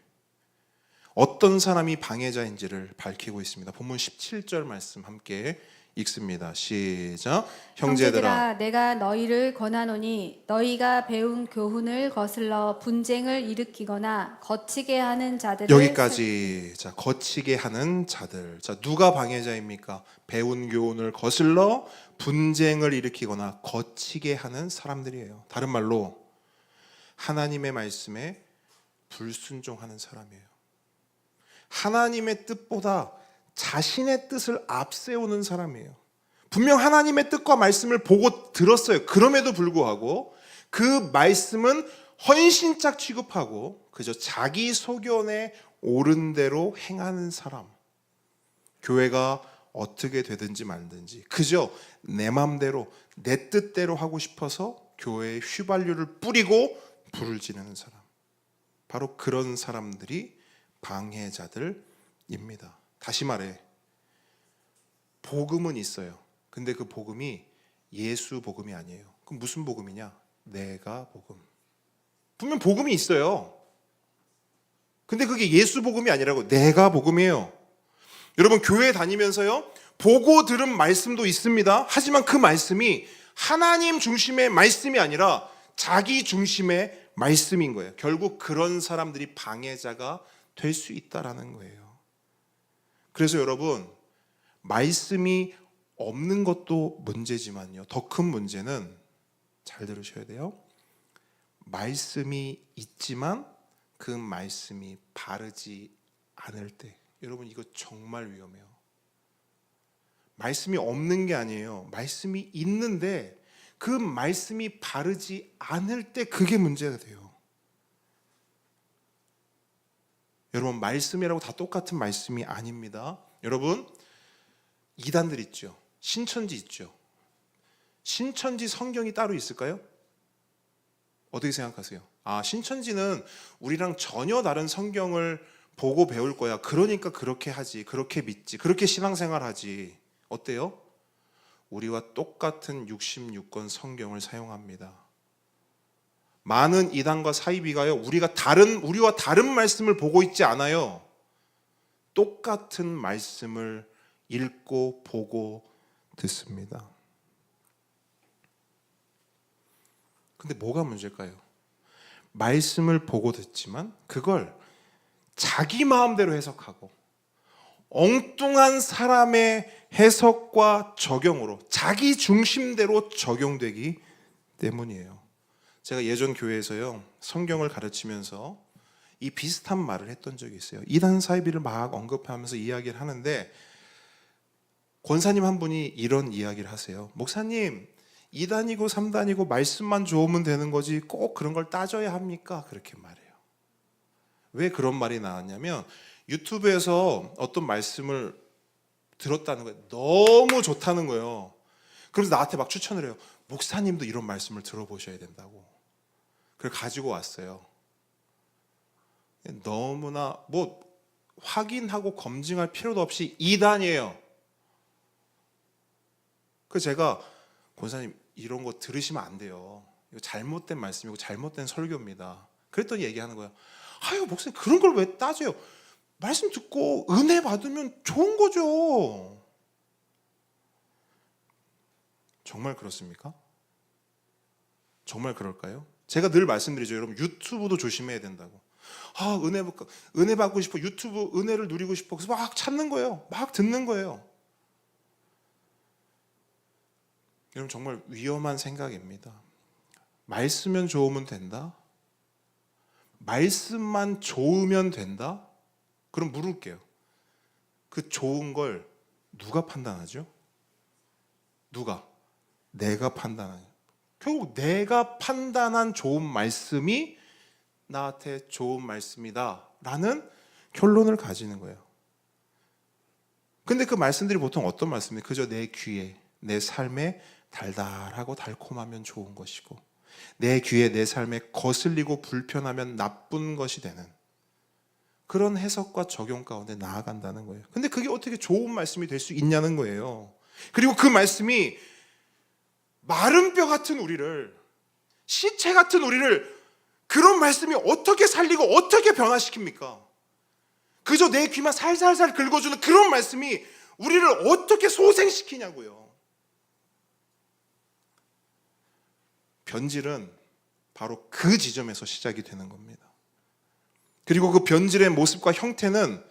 어떤 사람이 방해자인지를 밝히고 있습니다. 본문 17절 말씀 함께 읽습니다. 시작. 형제들아, 내가 너희를 권하노니 너희가 배운 교훈을 거슬러 분쟁을 일으키거나 거치게 하는 자들을 여기까지. 자, 거치게 하는 자들. 자, 누가 방해자입니까? 배운 교훈을 거슬러 분쟁을 일으키거나 거치게 하는 사람들이에요. 다른 말로 하나님의 말씀에 불순종하는 사람이에요. 하나님의 뜻보다 자신의 뜻을 앞세우는 사람이에요. 분명 하나님의 뜻과 말씀을 보고 들었어요. 그럼에도 불구하고 그 말씀은 헌신짝 취급하고 그저 자기 소견에 옳은 대로 행하는 사람. 교회가 어떻게 되든지 말든지 그저 내 맘대로 내 뜻대로 하고 싶어서 교회에 휘발유를 뿌리고 불을 지르는 사람, 바로 그런 사람들이 방해자들입니다. 다시 말해, 복음은 있어요. 근데 그 복음이 예수 복음이 아니에요. 그럼 무슨 복음이냐? 내가 복음. 분명 복음이 있어요. 근데 그게 예수 복음이 아니라고, 내가 복음이에요. 여러분, 교회 다니면서요, 보고 들은 말씀도 있습니다. 하지만 그 말씀이 하나님 중심의 말씀이 아니라 자기 중심의 말씀인 거예요. 결국 그런 사람들이 방해자가 될 수 있다라는 거예요. 그래서 여러분, 말씀이 없는 것도 문제지만요, 더 큰 문제는, 잘 들으셔야 돼요, 말씀이 있지만 그 말씀이 바르지 않을 때, 여러분 이거 정말 위험해요. 말씀이 없는 게 아니에요. 말씀이 있는데 그 말씀이 바르지 않을 때 그게 문제가 돼요. 여러분, 말씀이라고 다 똑같은 말씀이 아닙니다. 여러분, 이단들 있죠. 신천지 있죠. 신천지 성경이 따로 있을까요? 어떻게 생각하세요? 신천지는 우리랑 전혀 다른 성경을 보고 배울 거야. 그러니까 그렇게 하지, 그렇게 믿지, 그렇게 신앙생활하지. 어때요? 우리와 똑같은 66권 성경을 사용합니다. 많은 이단과 사이비가요, 우리와 다른 말씀을 보고 있지 않아요. 똑같은 말씀을 읽고 보고 듣습니다. 근데 뭐가 문제일까요? 말씀을 보고 듣지만 그걸 자기 마음대로 해석하고 엉뚱한 사람의 해석과 적용으로 자기 중심대로 적용되기 때문이에요. 제가 예전 교회에서요, 성경을 가르치면서 이 비슷한 말을 했던 적이 있어요. 이단 사이비를 막 언급하면서 이야기를 하는데 권사님 한 분이 이런 이야기를 하세요. 목사님, 2단이고 3단이고 말씀만 좋으면 되는 거지 꼭 그런 걸 따져야 합니까? 그렇게 말해요. 왜 그런 말이 나왔냐면 유튜브에서 어떤 말씀을 들었다는 거예요. 너무 좋다는 거예요. 그래서 나한테 막 추천을 해요. 목사님도 이런 말씀을 들어보셔야 된다고. 그걸 가지고 왔어요. 너무나 뭐 확인하고 검증할 필요도 없이 2단이에요. 그래서 제가 권사님 이런 거 들으시면 안 돼요. 이거 잘못된 말씀이고 잘못된 설교입니다. 그랬더니 얘기하는 거예요. 아유 목사님 그런 걸 왜 따져요? 말씀 듣고 은혜 받으면 좋은 거죠. 정말 그렇습니까? 정말 그럴까요? 제가 늘 말씀드리죠. 여러분 유튜브도 조심해야 된다고. 아 은혜 받고 싶어. 유튜브 은혜를 누리고 싶어. 그래서 막 찾는 거예요. 막 듣는 거예요. 여러분 정말 위험한 생각입니다. 말씀만 좋으면 된다? 말씀만 좋으면 된다? 그럼 물을게요. 그 좋은 걸 누가 판단하죠? 누가? 내가 판단하죠. 결국 내가 판단한 좋은 말씀이 나한테 좋은 말씀이다 라는 결론을 가지는 거예요. 근데 그 말씀들이 보통 어떤 말씀이에요? 그저 내 귀에, 내 삶에 달달하고 달콤하면 좋은 것이고 내 귀에 내 삶에 거슬리고 불편하면 나쁜 것이 되는 그런 해석과 적용 가운데 나아간다는 거예요. 근데 그게 어떻게 좋은 말씀이 될 수 있냐는 거예요. 그리고 그 말씀이 마른 뼈 같은 우리를, 시체 같은 우리를 그런 말씀이 어떻게 살리고 어떻게 변화시킵니까? 그저 내 귀만 살살살 긁어주는 그런 말씀이 우리를 어떻게 소생시키냐고요. 변질은 바로 그 지점에서 시작이 되는 겁니다. 그리고 그 변질의 모습과 형태는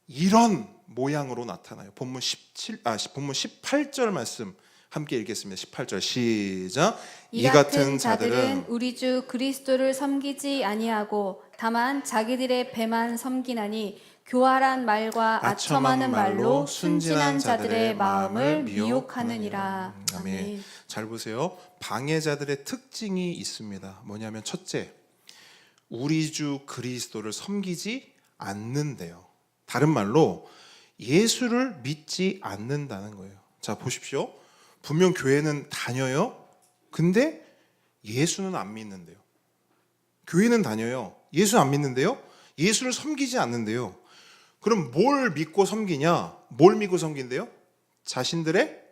이런 모양으로 나타나요. 본문 18절 말씀 함께 읽겠습니다. 18절 시작. 이 같은 자들은 우리 주 그리스도를 섬기지 아니하고 다만 자기들의 배만 섬기나니 교활한 말과 아첨하는 말로 순진한 자들의 마음을 미혹하느니라. 아멘. 잘 보세요. 방해자들의 특징이 있습니다. 뭐냐면 첫째, 우리 주 그리스도를 섬기지 않는데요. 다른 말로 예수를 믿지 않는다는 거예요. 자, 보십시오. 분명 교회는 다녀요. 근데 예수는 안 믿는데요. 교회는 다녀요. 예수 안 믿는데요. 예수를 섬기지 않는데요. 그럼 뭘 믿고 섬기냐? 뭘 믿고 섬긴대요? 자신들의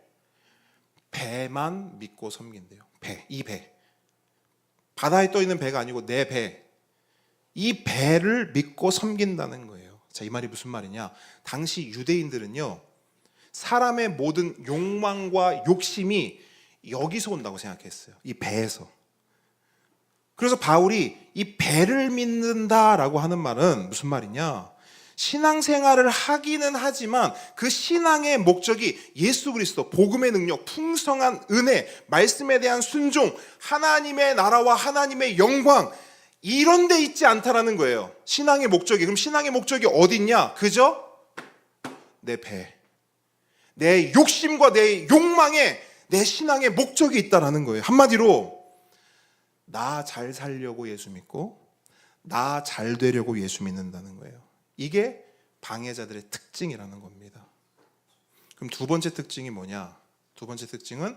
배만 믿고 섬긴대요. 배, 이 배. 바다에 떠 있는 배가 아니고 내 배. 이 배를 믿고 섬긴다는 거예요. 자, 이 말이 무슨 말이냐? 당시 유대인들은요, 사람의 모든 욕망과 욕심이 여기서 온다고 생각했어요. 이 배에서. 그래서 바울이 이 배를 믿는다라고 하는 말은 무슨 말이냐? 신앙생활을 하기는 하지만 그 신앙의 목적이 예수 그리스도, 복음의 능력, 풍성한 은혜, 말씀에 대한 순종, 하나님의 나라와 하나님의 영광, 이런 데 있지 않다라는 거예요. 신앙의 목적이. 그럼 신앙의 목적이 어디 있냐? 그저 내 배, 내 욕심과 내 욕망에 내 신앙의 목적이 있다라는 거예요. 한마디로 나 잘 살려고 예수 믿고 나 잘 되려고 예수 믿는다는 거예요. 이게 방해자들의 특징이라는 겁니다. 그럼 두 번째 특징이 뭐냐? 두 번째 특징은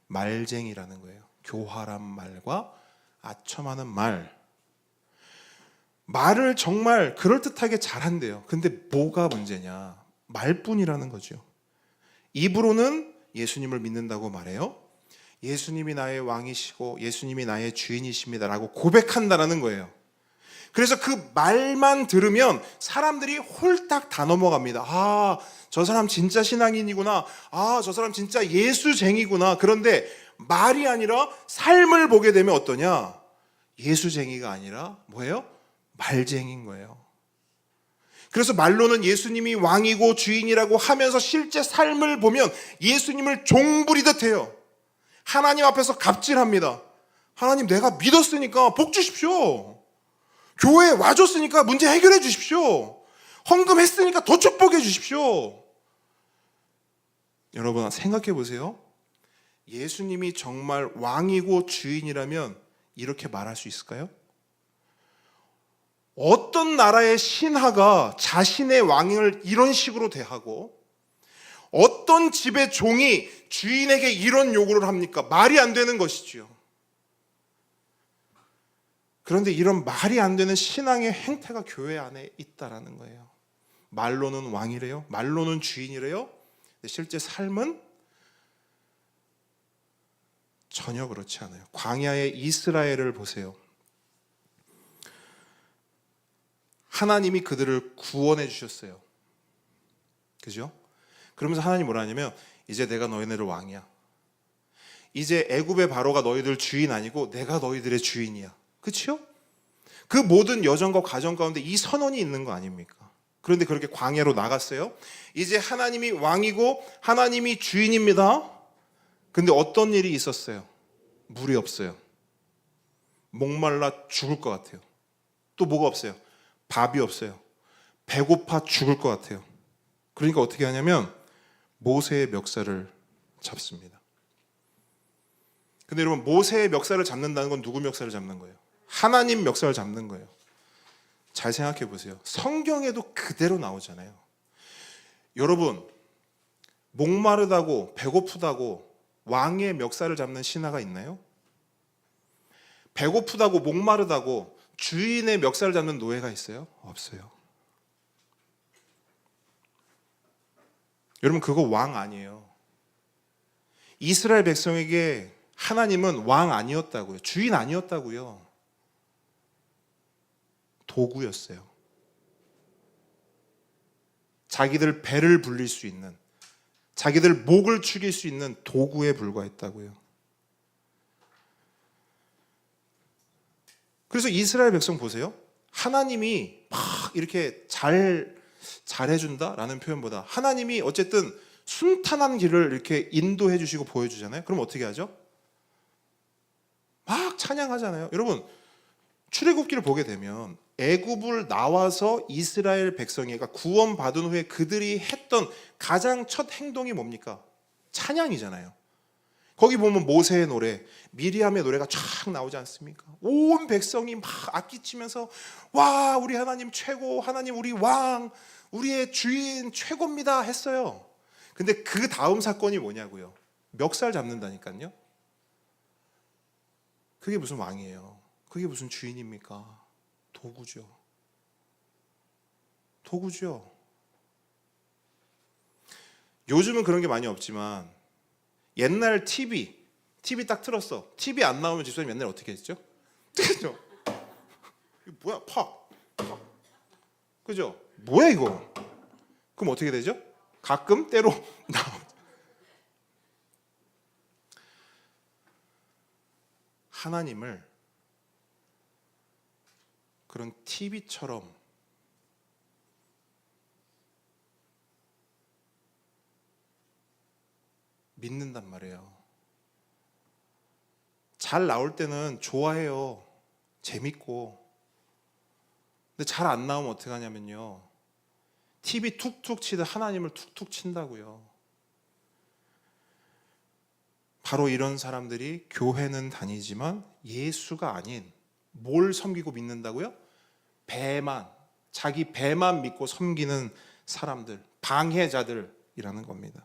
말쟁이라는 거예요. 교활한 말과 아첨하는 말. 말을 정말 그럴듯하게 잘한대요. 근데 뭐가 문제냐? 말뿐이라는 거죠. 입으로는 예수님을 믿는다고 말해요. 예수님이 나의 왕이시고 예수님이 나의 주인이십니다라고 고백한다라는 거예요. 그래서 그 말만 들으면 사람들이 홀딱 다 넘어갑니다. 아, 저 사람 진짜 신앙인이구나. 아, 저 사람 진짜 예수쟁이구나. 그런데 말이 아니라 삶을 보게 되면 어떠냐? 예수쟁이가 아니라 뭐예요? 말쟁이인 거예요. 그래서 말로는 예수님이 왕이고 주인이라고 하면서 실제 삶을 보면 예수님을 종부리듯 해요. 하나님 앞에서 갑질합니다. 하나님, 내가 믿었으니까 복 주십시오. 교회에 와줬으니까 문제 해결해 주십시오. 헌금했으니까 더 축복해 주십시오. 여러분 생각해 보세요. 예수님이 정말 왕이고 주인이라면 이렇게 말할 수 있을까요? 어떤 나라의 신하가 자신의 왕을 이런 식으로 대하고 어떤 집의 종이 주인에게 이런 요구를 합니까? 말이 안 되는 것이지요. 그런데 이런 말이 안 되는 신앙의 행태가 교회 안에 있다라는 거예요. 말로는 왕이래요. 말로는 주인이래요. 근데 실제 삶은 전혀 그렇지 않아요. 광야의 이스라엘을 보세요. 하나님이 그들을 구원해 주셨어요. 그죠? 그러면서 하나님 뭐라 하냐면 이제 내가 너희네들 왕이야. 이제 애굽의 바로가 너희들 주인 아니고 내가 너희들의 주인이야. 그렇죠? 그 모든 여정과 과정 가운데 이 선언이 있는 거 아닙니까? 그런데 그렇게 광야로 나갔어요. 이제 하나님이 왕이고 하나님이 주인입니다. 근데 어떤 일이 있었어요? 물이 없어요. 목말라 죽을 것 같아요. 또 뭐가 없어요? 밥이 없어요. 배고파 죽을 것 같아요. 그러니까 어떻게 하냐면 모세의 멱살을 잡습니다. 근데 여러분, 모세의 멱살을 잡는다는 건 누구 멱살을 잡는 거예요? 하나님 멱살을 잡는 거예요. 잘 생각해 보세요. 성경에도 그대로 나오잖아요. 여러분, 목마르다고 배고프다고 왕의 멱살을 잡는 신하가 있나요? 배고프다고 목마르다고 주인의 멱살을 잡는 노예가 있어요? 없어요. 여러분, 그거 왕 아니에요. 이스라엘 백성에게 하나님은 왕 아니었다고요. 주인 아니었다고요. 도구였어요. 자기들 배를 불릴 수 있는, 자기들 목을 축일 수 있는 도구에 불과했다고요. 그래서 이스라엘 백성 보세요. 하나님이 막 이렇게 잘해준다라는 표현보다 하나님이 어쨌든 순탄한 길을 이렇게 인도해 주시고 보여주잖아요. 그럼 어떻게 하죠? 막 찬양하잖아요. 여러분, 출애굽기를 보게 되면 애굽을 나와서 이스라엘 백성이 그러니까 구원받은 후에 그들이 했던 가장 첫 행동이 뭡니까? 찬양이잖아요. 거기 보면 모세의 노래, 미리암의 노래가 쫙 나오지 않습니까? 온 백성이 막 악기치면서 와, 우리 하나님 최고, 하나님 우리 왕, 우리의 주인 최고입니다 했어요. 근데 그 다음 사건이 뭐냐고요? 멱살 잡는다니까요. 그게 무슨 왕이에요? 그게 무슨 주인입니까? 도구죠. 도구죠. 요즘은 그런 게 많이 없지만 옛날 TV 딱 틀었어. TV 안 나오면 집사님 옛날에 어떻게 했죠? 그죠? 이거 뭐야? 팍. 그죠? 뭐야 이거? 그럼 어떻게 되죠? 가끔 때로 나오죠. 하나님을 그런 TV처럼 믿는단 말이에요. 잘 나올 때는 좋아해요. 재밌고. 근데 잘 안 나오면 어떻게 하냐면요. TV 툭툭 치듯 하나님을 툭툭 친다고요. 바로 이런 사람들이 교회는 다니지만 예수가 아닌 뭘 섬기고 믿는다고요? 배만, 자기 배만 믿고 섬기는 사람들, 방해자들이라는 겁니다.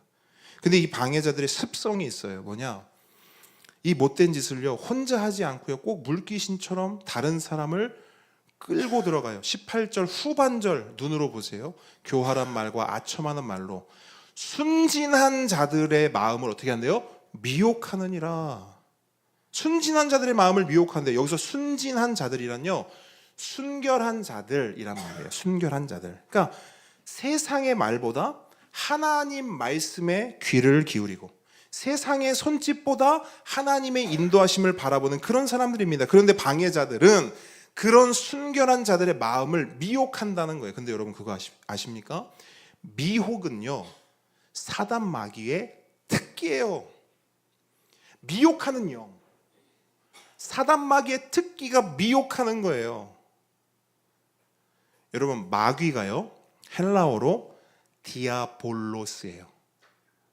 근데 이 방해자들의 습성이 있어요. 뭐냐? 이 못된 짓을요, 혼자 하지 않고요, 꼭 물귀신처럼 다른 사람을 끌고 들어가요. 18절 후반절 눈으로 보세요. 교활한 말과 아첨하는 말로 순진한 자들의 마음을 어떻게 한대요? 미혹하느니라. 순진한 자들의 마음을 미혹하는데 여기서 순진한 자들이란요, 순결한 자들이란 말이에요. 순결한 자들. 그러니까 세상의 말보다 하나님 말씀에 귀를 기울이고 세상의 손짓보다 하나님의 인도하심을 바라보는 그런 사람들입니다. 그런데 방해자들은 그런 순결한 자들의 마음을 미혹한다는 거예요. 근데 여러분 그거 아십니까? 미혹은요, 사단 마귀의 특기예요. 미혹하는 영. 사단 마귀의 특기가 미혹하는 거예요. 여러분, 마귀가요, 헬라어로 디아볼로스예요.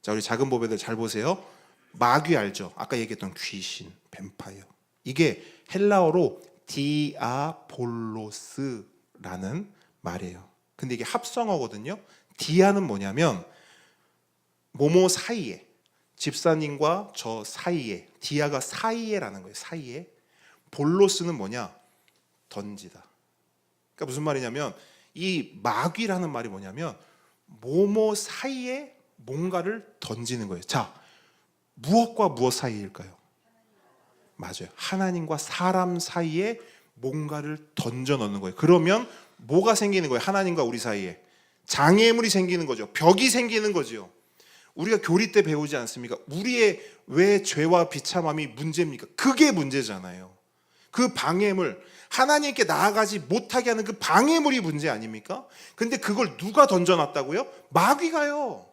자, 우리 작은 보배들 잘 보세요. 마귀 알죠? 아까 얘기했던 귀신, 뱀파이어. 이게 헬라어로 디아볼로스라는 말이에요. 근데 이게 합성어거든요. 디아는 뭐냐면 뭐뭐 사이에, 집사님과 저 사이에, 디아가 사이에라는 거예요. 사이에. 볼로스는 뭐냐? 던지다. 그러니까 무슨 말이냐면 이 마귀라는 말이 뭐냐면 뭐뭐 사이에 뭔가를 던지는 거예요. 자, 무엇과 무엇 사이일까요? 맞아요. 하나님과 사람 사이에 뭔가를 던져 넣는 거예요. 그러면 뭐가 생기는 거예요? 하나님과 우리 사이에 장애물이 생기는 거죠. 벽이 생기는 거죠. 우리가 교리 때 배우지 않습니까? 우리의 왜 죄와 비참함이 문제입니까? 그게 문제잖아요. 그 방해물, 하나님께 나아가지 못하게 하는 그 방해물이 문제 아닙니까? 근데 그걸 누가 던져놨다고요? 마귀가요.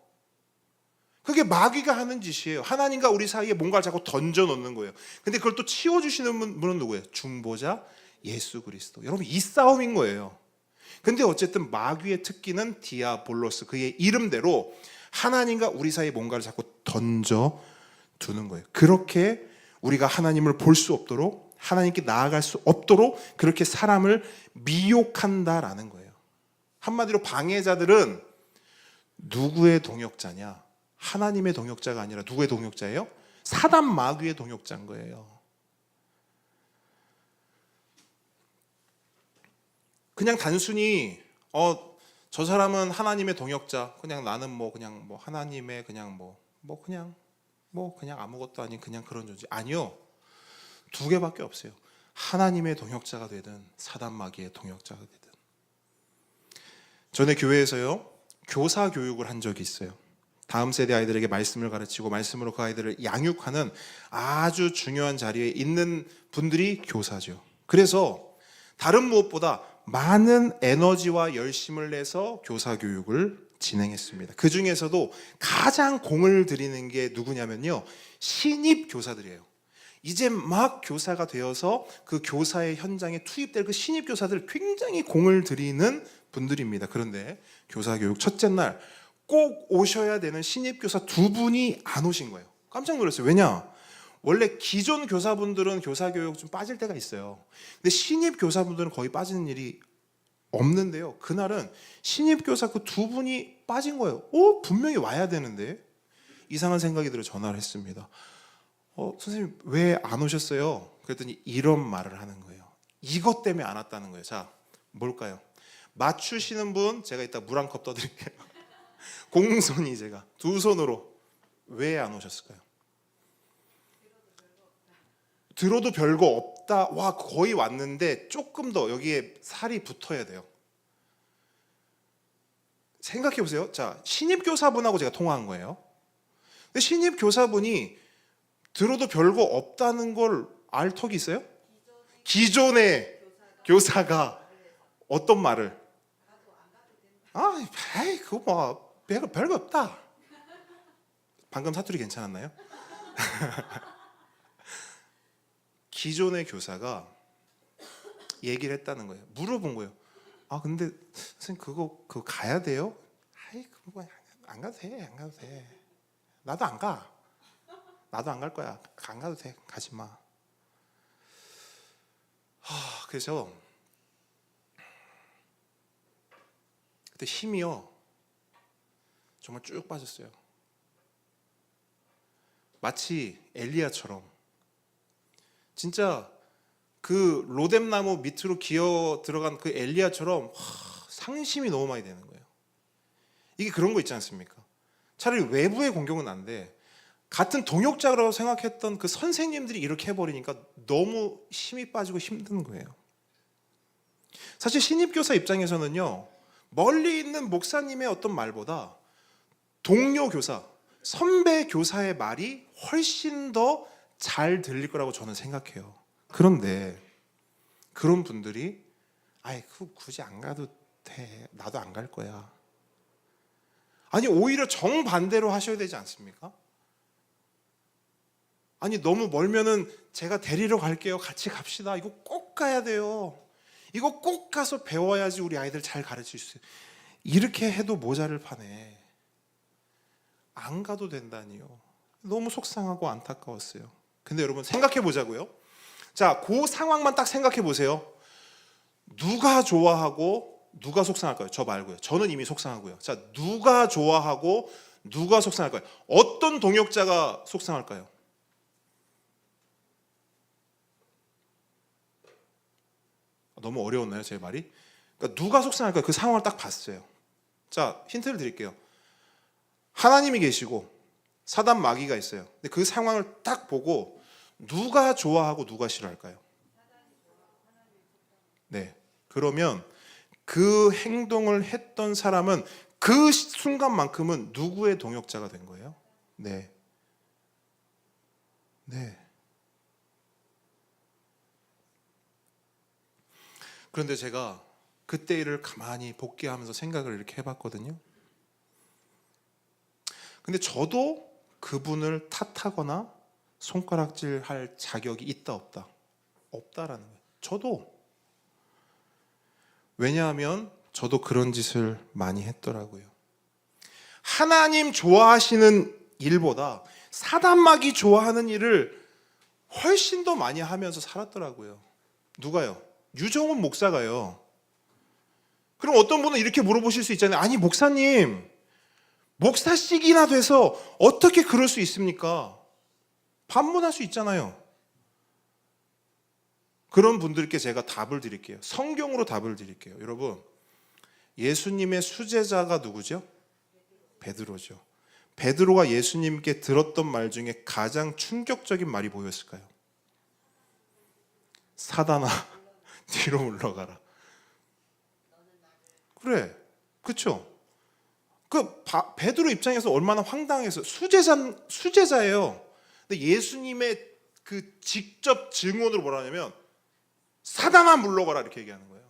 그게 마귀가 하는 짓이에요. 하나님과 우리 사이에 뭔가를 자꾸 던져놓는 거예요. 근데 그걸 또 치워주시는 분은 누구예요? 중보자 예수 그리스도. 여러분, 이 싸움인 거예요. 근데 어쨌든 마귀의 특기는 디아볼로스, 그의 이름대로 하나님과 우리 사이에 뭔가를 자꾸 던져두는 거예요. 그렇게 우리가 하나님을 볼 수 없도록, 하나님께 나아갈 수 없도록 그렇게 사람을 미혹한다라는 거예요. 한마디로 방해자들은 누구의 동역자냐? 하나님의 동역자가 아니라 누구의 동역자예요? 사단 마귀의 동역자인 거예요. 그냥 단순히 저 사람은 하나님의 동역자, 그냥 나는 그냥 하나님의 그냥 그냥 아무것도 아닌 그냥 그런 존재. 아니요. 두 개밖에 없어요. 하나님의 동역자가 되든 사단 마귀의 동역자가 되든. 전에 교회에서요, 교사 교육을 한 적이 있어요. 다음 세대 아이들에게 말씀을 가르치고 말씀으로 그 아이들을 양육하는 아주 중요한 자리에 있는 분들이 교사죠. 그래서 다른 무엇보다 많은 에너지와 열심을 내서 교사 교육을 진행했습니다. 그 중에서도 가장 공을 들이는 게 누구냐면요, 신입 교사들이에요. 이제 막 교사가 되어서 그 교사의 현장에 투입될 그 신입 교사들, 굉장히 공을 들이는 분들입니다. 그런데 교사 교육 첫째 날 꼭 오셔야 되는 신입 교사 두 분이 안 오신 거예요. 깜짝 놀랐어요. 왜냐? 원래 기존 교사분들은 교사 교육 좀 빠질 때가 있어요. 근데 신입 교사분들은 거의 빠지는 일이 없는데요. 그날은 신입 교사 그 두 분이 빠진 거예요. 분명히 와야 되는데. 이상한 생각이 들어 전화를 했습니다. 선생님 왜 안 오셨어요? 그랬더니 이런 말을 하는 거예요. 이것 때문에 안 왔다는 거예요. 자, 뭘까요? 맞추시는 분 제가 이따 물 한 컵 떠드릴게요. 공손히 제가 두 손으로 왜 안 오셨을까요? 들어도 별거 없다. 와, 거의 왔는데 조금 더 여기에 살이 붙어야 돼요. 생각해 보세요. 자, 신입 교사분하고 제가 통화한 거예요. 근데 신입 교사분이 들어도 별거 없다는 걸 알 턱이 있어요? 기존의 교사가 어떤 말을? 그거 별거 없다. 방금 사투리 괜찮았나요? 기존의 교사가 얘기를 했다는 거예요. 물어본 거예요. 근데 선생님 그거 가야 돼요? 그거 안 가도 돼. 안 가도 돼. 나도 안 가. 나도 안 갈 거야. 안 가도 돼. 가지 마. 그래서 그때 힘이요, 정말 쭉 빠졌어요. 마치 엘리야처럼 진짜 그 로뎀나무 밑으로 기어 들어간 그 엘리야처럼 상심이 너무 많이 되는 거예요. 이게 그런 거 있지 않습니까? 차라리 외부의 공격은 안 돼. 같은 동역자라고 생각했던 그 선생님들이 이렇게 해버리니까 너무 힘이 빠지고 힘든 거예요. 사실 신입교사 입장에서는요, 멀리 있는 목사님의 어떤 말보다 동료 교사, 선배 교사의 말이 훨씬 더 잘 들릴 거라고 저는 생각해요. 그런데 그런 분들이 아이 굳이 안 가도 돼. 나도 안 갈 거야. 아니 오히려 정반대로 하셔야 되지 않습니까? 아니 너무 멀면은 제가 데리러 갈게요. 같이 갑시다. 이거 꼭 가야 돼요. 이거 꼭 가서 배워야지 우리 아이들 잘 가르칠 수 있어요. 이렇게 해도 모자를 파네. 안 가도 된다니요. 너무 속상하고 안타까웠어요. 근데 여러분 생각해 보자고요. 자, 그 상황만 딱 생각해 보세요. 누가 좋아하고 누가 속상할까요? 저 말고요. 저는 이미 속상하고요. 자, 누가 좋아하고 누가 속상할까요? 어떤 동역자가 속상할까요? 너무 어려웠나요, 제 말이? 그러니까 누가 속상할까요? 그 상황을 딱 봤어요. 자, 힌트를 드릴게요. 하나님이 계시고 사단 마귀가 있어요. 근데 그 상황을 딱 보고 누가 좋아하고 누가 싫어할까요? 네. 그러면 그 행동을 했던 사람은 그 순간만큼은 누구의 동역자가 된 거예요? 네. 네. 그런데 제가 그때 일을 가만히 복귀하면서 생각을 이렇게 해봤거든요. 근데 저도 그분을 탓하거나 손가락질할 자격이 있다 없다? 없다라는 거예요. 저도. 왜냐하면 저도 그런 짓을 많이 했더라고요. 하나님 좋아하시는 일보다 사단마귀 좋아하는 일을 훨씬 더 많이 하면서 살았더라고요. 누가요? 유정훈 목사가요. 그럼 어떤 분은 이렇게 물어보실 수 있잖아요. 아니 목사님, 목사씩이나 돼서 어떻게 그럴 수 있습니까? 반문할 수 있잖아요. 그런 분들께 제가 답을 드릴게요. 성경으로 답을 드릴게요. 여러분, 예수님의 수제자가 누구죠? 베드로죠. 베드로가 예수님께 들었던 말 중에 가장 충격적인 말이 뭐였을까요? 사단아, 뒤로 물러가라. 그래, 그렇죠? 베드로 입장에서 얼마나 황당해서 수제자예요. 근데 예수님의 그 직접 증언으로 뭐라 하냐면 사단아 물러가라 이렇게 얘기하는 거예요.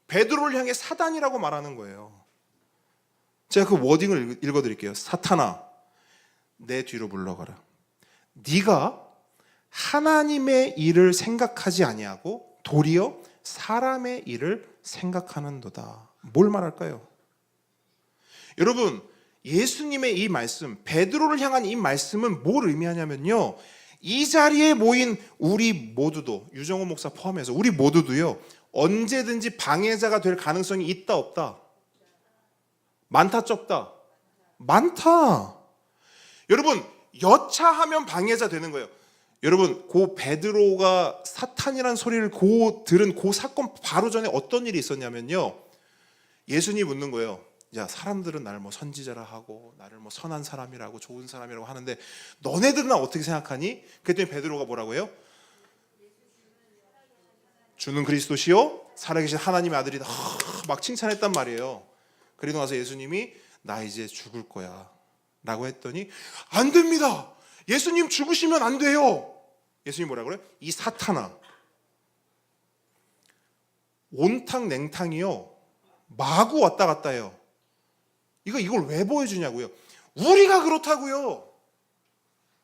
베드로를 향해 사단이라고 말하는 거예요. 제가 그 워딩을 읽어드릴게요. 사탄아, 내 뒤로 물러가라. 네가 하나님의 일을 생각하지 아니하고 도리어 사람의 일을 생각하는도다. 뭘 말할까요? 여러분, 예수님의 이 말씀, 베드로를 향한 이 말씀은 뭘 의미하냐면요, 이 자리에 모인 우리 모두도, 유정호 목사 포함해서 우리 모두도요, 언제든지 방해자가 될 가능성이 있다 없다? 많다 적다? 많다. 여러분, 여차하면 방해자 되는 거예요. 여러분, 고 베드로가 사탄이라는 소리를 들은 그 사건 바로 전에 어떤 일이 있었냐면요, 예수님이 묻는 거예요. 야, 사람들은 나를 뭐 선지자라 하고 나를 뭐 선한 사람이라고 좋은 사람이라고 하는데 너네들은 나 어떻게 생각하니? 그랬더니 베드로가 뭐라고 해요? 주는 그리스도시요 살아계신 하나님의 아들이다. 막 칭찬했단 말이에요. 그리고 나서 예수님이 나 이제 죽을 거야 라고 했더니 안 됩니다. 예수님 죽으시면 안 돼요. 예수님이 뭐라 그래요? 이 사탄아, 온탕 냉탕이요 마구 왔다 갔다 해요. 이걸 왜 보여주냐고요? 우리가 그렇다고요.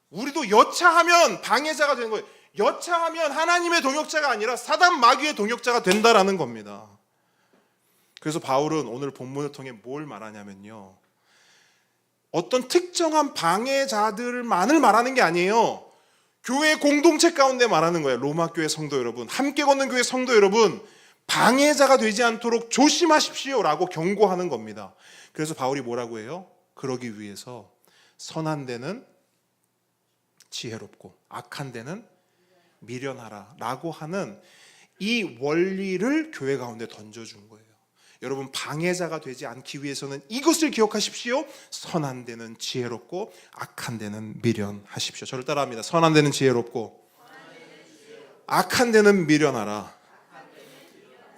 우리도 여차하면 방해자가 되는 거예요. 여차하면 하나님의 동역자가 아니라 사단 마귀의 동역자가 된다라는 겁니다. 그래서 바울은 오늘 본문을 통해 뭘 말하냐면요, 어떤 특정한 방해자들만을 말하는 게 아니에요. 교회 공동체 가운데 말하는 거예요. 로마 교회 성도 여러분, 함께 걷는 교회 성도 여러분, 방해자가 되지 않도록 조심하십시오라고 경고하는 겁니다. 그래서 바울이 뭐라고 해요? 그러기 위해서 선한 데는 지혜롭고 악한 데는 미련하라 라고 하는 이 원리를 교회 가운데 던져준 거예요. 여러분, 방해자가 되지 않기 위해서는 이것을 기억하십시오. 선한 데는 지혜롭고 악한 데는 미련하십시오. 저를 따라합니다. 선한 데는 지혜롭고 악한 데는 미련하라.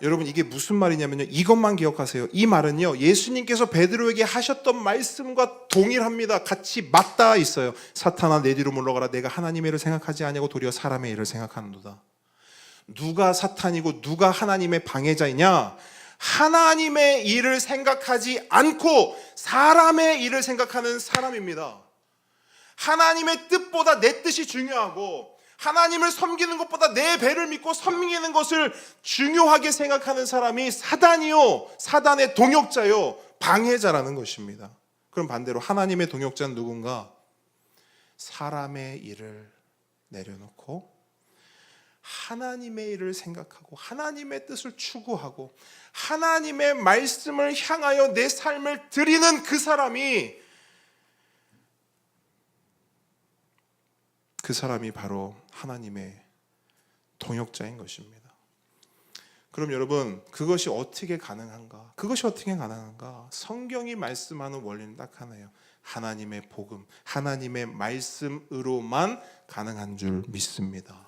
여러분, 이게 무슨 말이냐면요, 이것만 기억하세요. 이 말은요, 예수님께서 베드로에게 하셨던 말씀과 동일합니다. 같이 맞닿아 있어요. 사탄아, 내 뒤로 물러가라. 내가 하나님의 일을 생각하지 아니하고 도리어 사람의 일을 생각하는도다. 누가 사탄이고 누가 하나님의 방해자이냐? 하나님의 일을 생각하지 않고 사람의 일을 생각하는 사람입니다. 하나님의 뜻보다 내 뜻이 중요하고 하나님을 섬기는 것보다 내 배를 믿고 섬기는 것을 중요하게 생각하는 사람이 사단이요, 사단의 동역자요, 방해자라는 것입니다. 그럼 반대로 하나님의 동역자는 누군가? 사람의 일을 내려놓고 하나님의 일을 생각하고 하나님의 뜻을 추구하고 하나님의 말씀을 향하여 내 삶을 드리는 그 사람이 바로 하나님의 동역자인 것입니다. 그럼 여러분, 그것이 어떻게 가능한가? 성경이 말씀하는 원리는 딱 하나예요. 하나님의 복음, 하나님의 말씀으로만 가능한 줄 믿습니다.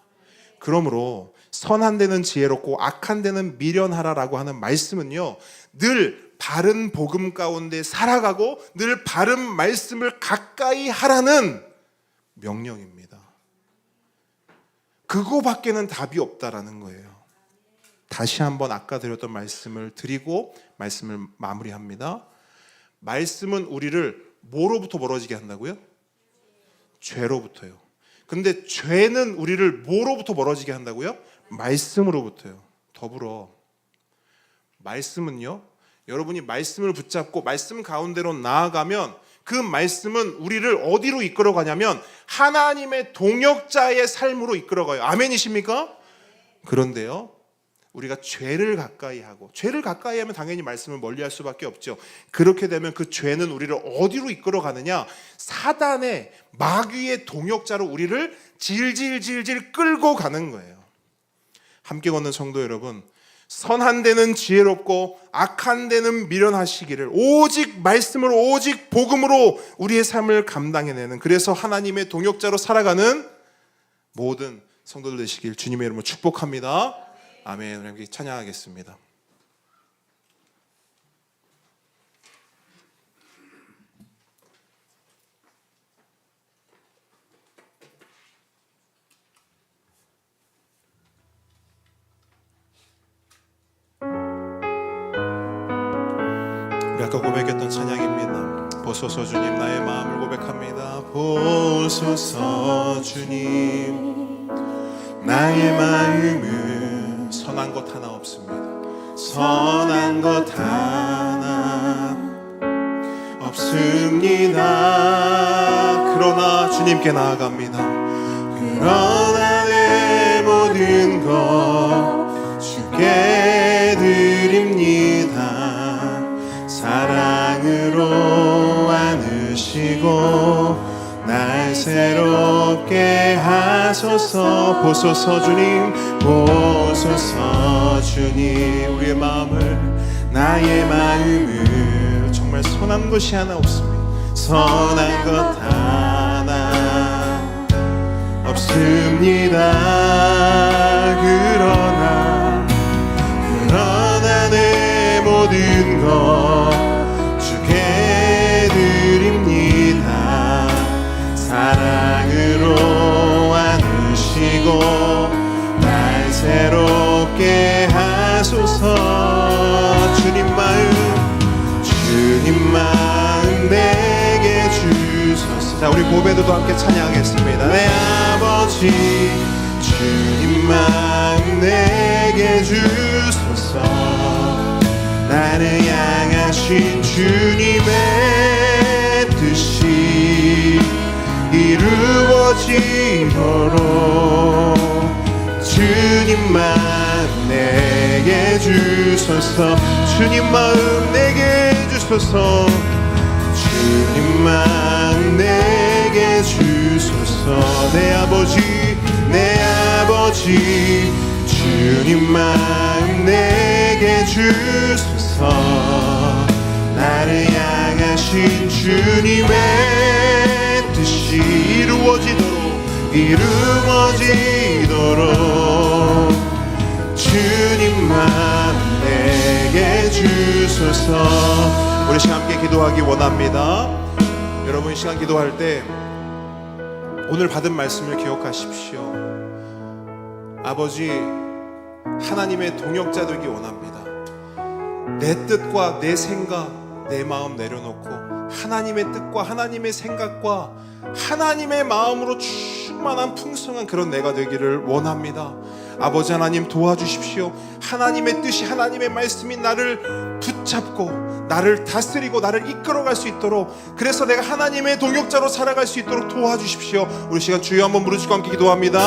그러므로 선한 데는 지혜롭고 악한 데는 미련하라라고 하는 말씀은요, 늘 바른 복음 가운데 살아가고 늘 바른 말씀을 가까이 하라는 명령입니다. 그거밖에는 답이 없다라는 거예요. 다시 한번 아까 드렸던 말씀을 드리고 말씀을 마무리합니다. 말씀은 우리를 뭐로부터 멀어지게 한다고요? 죄로부터요. 근데 죄는 우리를 뭐로부터 멀어지게 한다고요? 말씀으로부터요. 더불어 말씀은요, 여러분이 말씀을 붙잡고 말씀 가운데로 나아가면 그 말씀은 우리를 어디로 이끌어가냐면 하나님의 동역자의 삶으로 이끌어가요. 아멘이십니까? 그런데요, 우리가 죄를 가까이 하고, 죄를 가까이 하면 당연히 말씀을 멀리할 수밖에 없죠. 그렇게 되면 그 죄는 우리를 어디로 이끌어가느냐? 사단의 마귀의 동역자로 우리를 질질질질 끌고 가는 거예요. 함께 걷는 성도 여러분, 선한 데는 지혜롭고 악한 데는 미련하시기를, 오직 말씀으로, 오직 복음으로 우리의 삶을 감당해내는, 그래서 하나님의 동역자로 살아가는 모든 성도들 되시길 주님의 이름으로 축복합니다. 아멘. 우리 함께 찬양하겠습니다. 우리 아까 고백했던 찬양입니다. 보소서 주님, 나의 마음을 고백합니다. 보소서 주님, 나의 마음은 선한 것 하나 없습니다. 선한 것 하나 없습니다. 그러나 주님께 나아갑니다. 그러나 내 모든 것 주께 드립니다. 사랑으로 안으시고 날 새롭게 하소서. 보소서 주님, 보소서 주님, 우리의 마음을, 나의 마음을, 정말 선한 것이 하나 없습니다. 선한 것 하나 없습니다. 그러나 내 모든 것 주께 드립니다. 사랑으로 안으시고 날 새롭게 하소서. 주님 마음 내게 주소서. 자, 우리 고백도 함께 찬양하겠습니다. 내 아버지, 주님 마음 내게 주소서. 나를 향하신 주님의 뜻이 이루어지도록 주님 마음 내게 주소서. 주님 마음 내게 주소서. 주님 마음 내게 주소서. 내 아버지 주님 마음 내게 주소서. 나를 향하신 주님의 뜻이 이루어지도록 주님 마음 내게 주소서. 우리 시간 함께 기도하기 원합니다. 여러분, 이 시간 기도할 때 오늘 받은 말씀을 기억하십시오. 아버지, 하나님의 동역자 되기 원합니다. 내 뜻과 내 생각, 내 마음 내려놓고 하나님의 뜻과 하나님의 생각과 하나님의 마음으로 충만한 풍성한 그런 내가 되기를 원합니다. 아버지 하나님 도와주십시오. 하나님의 뜻이, 하나님의 말씀이 나를 붙잡고 나를 다스리고 나를 이끌어갈 수 있도록, 그래서 내가 하나님의 동역자로 살아갈 수 있도록 도와주십시오. 우리 시간 주여 한번 부르짖고 함께 기도합니다.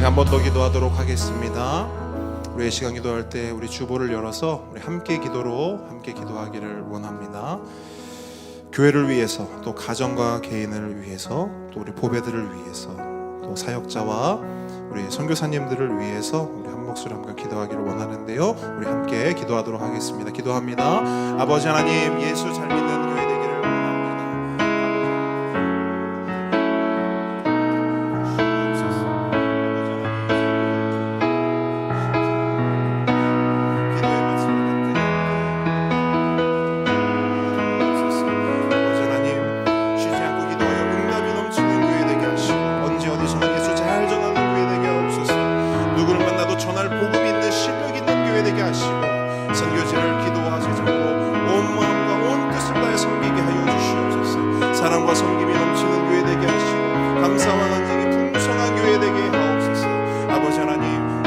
한 번 더 기도하도록 하겠습니다. 우리의 시간 기도할 때 우리 주보를 열어서 우리 함께 기도하기를 원합니다. 교회를 위해서, 또 가정과 개인을 위해서, 또 우리 보배들을 위해서, 또 사역자와 우리 선교사님들을 위해서 우리 한 목소리 함께 기도하기를 원하는데요. 우리 함께 기도하도록 하겠습니다. 기도합니다. 아버지 하나님, 예수 잘 믿는 교회 되기를 원합니다. 사랑과 섬김이 넘치는 교회 되게 하시고 감사와 간증이 풍성한 교회 되게 하옵소서. 아버지 하나님,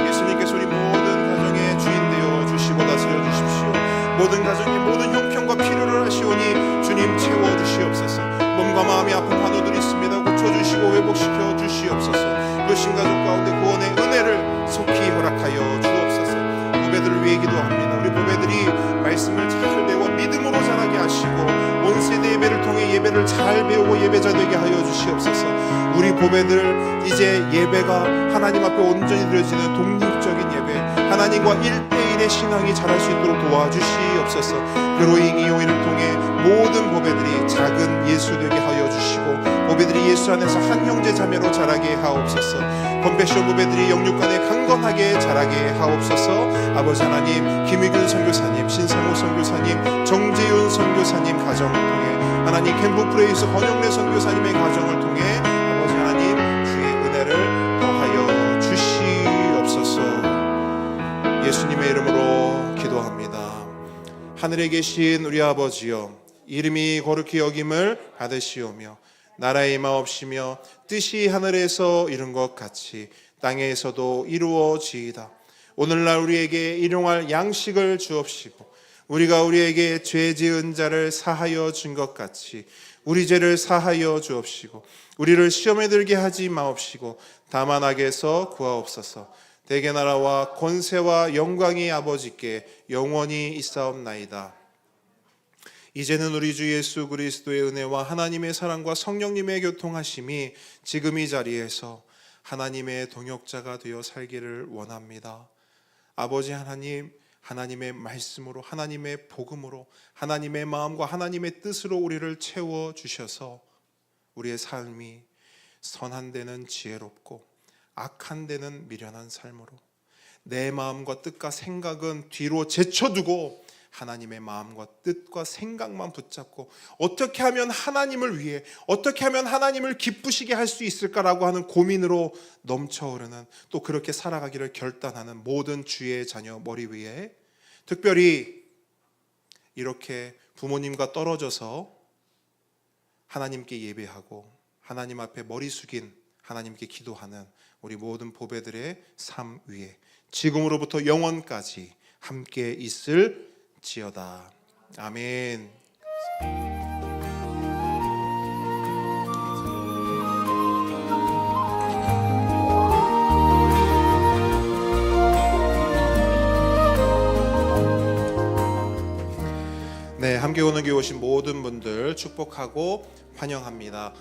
예수님께서 우리 모든 가정의 주인 되어 주시고 다스려 주십시오. 모든 가정의 모든 형편과 필요를 하시오니 주님 채워 주시옵소서. 몸과 마음이 아픈 환우들이 있습니다. 고쳐주시고 회복시켜 주시옵소서. 그 신가족 가운데 구원의 은혜를 속히 허락하여 주옵소서. 보배들을 위해 기도합니다. 우리 보배들이 말씀을 잘 배워 믿음으로 자라게 하시고 온 세대 예배를 통해 예배를 잘 배우고 예배자 되게 하여 주시옵소서. 우리 보배들 이제 예배가 하나님 앞에 온전히 드려지는 독립적인 예배, 하나님과 1대1의 신앙이 자랄 수 있도록 도와주시옵소서. 그로잉 이용을 통해 모든 보배들이 작은 예수 되게 하여 주시고 보배들이 예수 안에서 한 형제 자매로 자라게 하옵소서. 컴패션 보배들이 영육간에 강건하게 자라게 하옵소서. 아버지 하나님, 김희균 선교사님, 신상호 선교사님, 정재윤 선교사님 가정을 통해 하나님 캠프 프레이스 권영래 선교사님의 가정을 통해 아버지 하나님 주의 은혜를 더하여 주시옵소서. 예수님의 이름으로 기도합니다. 하늘에 계신 우리 아버지여, 이름이 거룩히 여김을 받으시오며 나라의 임하옵시며 뜻이 하늘에서 이룬 것 같이 땅에서도 이루어지이다. 오늘날 우리에게 일용할 양식을 주옵시고 우리가 우리에게 죄 지은 자를 사하여 준 것 같이 우리 죄를 사하여 주옵시고 우리를 시험에 들게 하지 마옵시고 다만 악에서 구하옵소서. 대개 나라와 권세와 영광이 아버지께 영원히 있사옵나이다. 이제는 우리 주 예수 그리스도의 은혜와 하나님의 사랑과 성령님의 교통하심이 지금 이 자리에서 하나님의 동역자가 되어 살기를 원합니다. 아버지 하나님, 하나님의 말씀으로, 하나님의 복음으로, 하나님의 마음과 하나님의 뜻으로 우리를 채워주셔서 우리의 삶이 선한 데는 지혜롭고 악한 데는 미련한 삶으로 내 마음과 뜻과 생각은 뒤로 제쳐두고 하나님의 마음과 뜻과 생각만 붙잡고 어떻게 하면 하나님을 위해, 어떻게 하면 하나님을 기쁘시게 할 수 있을까라고 하는 고민으로 넘쳐흐르는, 또 그렇게 살아가기를 결단하는 모든 주의 자녀 머리 위에, 특별히 이렇게 부모님과 떨어져서 하나님께 예배하고 하나님 앞에 머리 숙인 하나님께 기도하는 우리 모든 보배들의 삶 위에 지금으로부터 영원까지 함께 있을 지어다. 아멘. 네, 함께 오는 교회 오신 모든 분들 축복하고 환영합니다.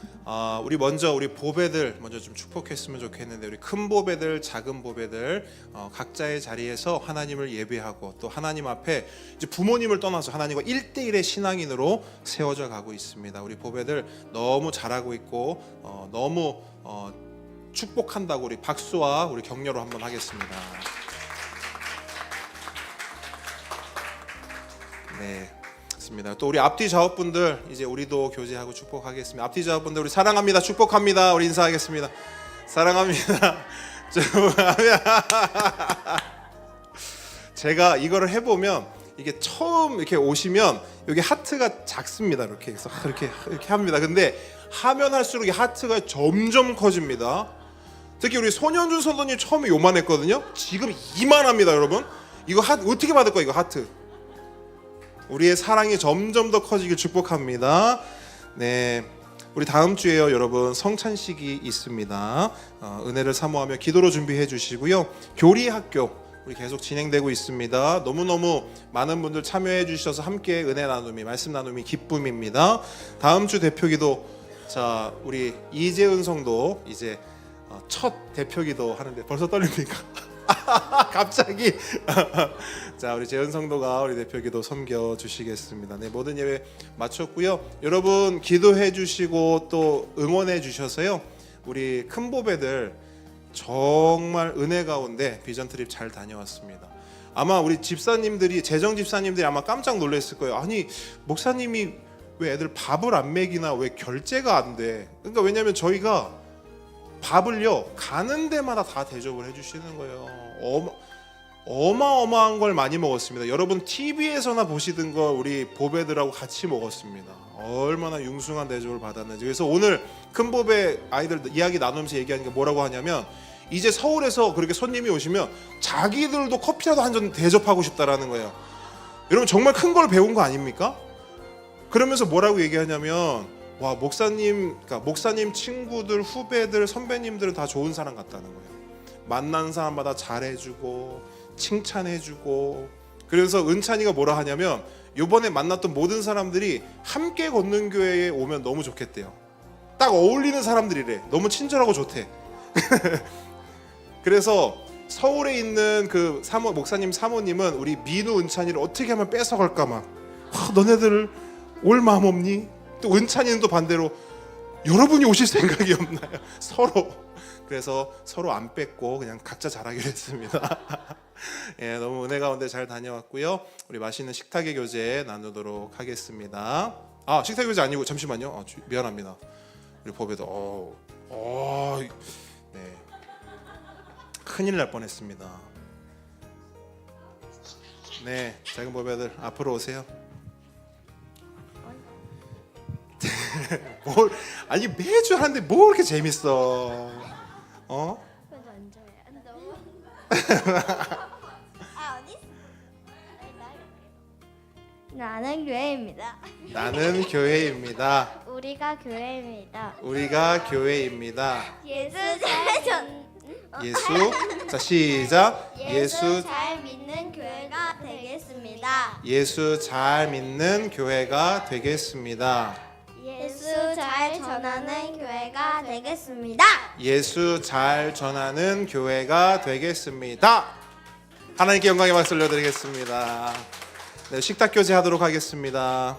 우리 먼저 우리 보배들 먼저 좀 축복했으면 좋겠는데, 우리 큰 보배들, 작은 보배들 각자의 자리에서 하나님을 예배하고 또 하나님 앞에 이제 부모님을 떠나서 하나님과 1대1의 신앙인으로 세워져 가고 있습니다. 우리 보배들 너무 잘하고 있고 너무 축복한다고 우리 박수와 우리 격려로 한번 하겠습니다. 네. 또 우리 앞뒤 좌우분들 이제 우리도 교제하고 축복하겠습니다. 앞뒤 좌우분들 우리 사랑합니다. 축복합니다. 우리 인사하겠습니다. 사랑합니다. 제가 이거를 해보면 이게 처음 이렇게 오시면 여기 하트가 작습니다. 이렇게 해서 이렇게 합니다. 근데 하면 할수록 이 하트가 점점 커집니다. 특히 우리 손현준 선생님 처음에 요만했거든요. 지금 이만합니다, 여러분. 이거 어떻게 받을 거예요, 이거 하트? 우리의 사랑이 점점 더 커지길 축복합니다. 네, 우리 다음 주에요, 여러분 성찬식이 있습니다. 은혜를 사모하며 기도로 준비해 주시고요. 교리 학교 우리 계속 진행되고 있습니다. 너무너무 많은 분들 참여해 주셔서 함께 은혜 나눔이, 말씀 나눔이 기쁨입니다. 다음 주 대표기도, 자 우리 이재은 성도 이제 첫 대표기도 하는데 벌써 떨립니까? 갑자기 자 우리 재은 성도가 우리 대표기도 섬겨 주시겠습니다. 네, 모든 예배 마쳤고요. 여러분 기도해 주시고 또 응원해 주셔서요, 우리 큰 보배들 정말 은혜 가운데 비전 트립 잘 다녀왔습니다. 아마 우리 집사님들이, 재정 집사님들이 아마 깜짝 놀랐을 거예요. 아니 목사님이 왜 애들 밥을 안 먹이나, 왜 결제가 안 돼? 그러니까 왜냐하면 저희가 밥을요 가는 데마다 다 대접을 해주시는 거예요. 어마어마한 걸 많이 먹었습니다. 여러분 TV에서나 보시던 걸 우리 보배들하고 같이 먹었습니다. 얼마나 융숭한 대접을 받았는지. 그래서 오늘 큰 보배 아이들 이야기 나누면서 얘기하니까 뭐라고 하냐면, 이제 서울에서 그렇게 손님이 오시면 자기들도 커피라도 한 잔 대접하고 싶다라는 거예요. 여러분 정말 큰 걸 배운 거 아닙니까? 그러면서 뭐라고 얘기하냐면, 와 목사님, 그러니까 목사님 친구들, 후배들, 선배님들은 다 좋은 사람 같다는 거예요. 만난 사람마다 잘해주고 칭찬해주고. 그래서 은찬이가 뭐라 하냐면, 요번에 만났던 모든 사람들이 함께 걷는 교회에 오면 너무 좋겠대요. 딱 어울리는 사람들이래. 너무 친절하고 좋대. 그래서 서울에 있는 그 목사님 사모님은 우리 민우, 은찬이를 어떻게 하면 뺏어갈까 막, 너네들 올 마음 없니? 또 은찬이는 또 반대로, 여러분이 오실 생각이 없나요? 서로. 그래서 서로 안 뺏고 그냥 각자 잘하기로 했습니다. 예, 너무 은혜 가운데 잘 다녀왔고요. 우리 맛있는 식탁의 교제 나누도록 하겠습니다. 식탁의 교제 아니고, 잠시만요. 미안합니다. 우리 보배도 네, 큰일 날 뻔했습니다. 네, 작은 보배들 앞으로 오세요. 아니 매주 하는데 뭐 이렇게 재밌어? 그래도 앉아요. 어디? 나는 교회입니다. 나는 교회입니다. 우리가 교회입니다. 우리가 교회입니다. 예수 잘 예수, 자 시작. 예수 잘 믿는 교회가 되겠습니다. 예수 잘 믿는 교회가 되겠습니다. 예수 잘 전하는 교회가 되겠습니다. 예수 잘 전하는 교회가 되겠습니다. 하나님께 영광의 박수 올려드리겠습니다. 네, 식탁 교제 하도록 하겠습니다.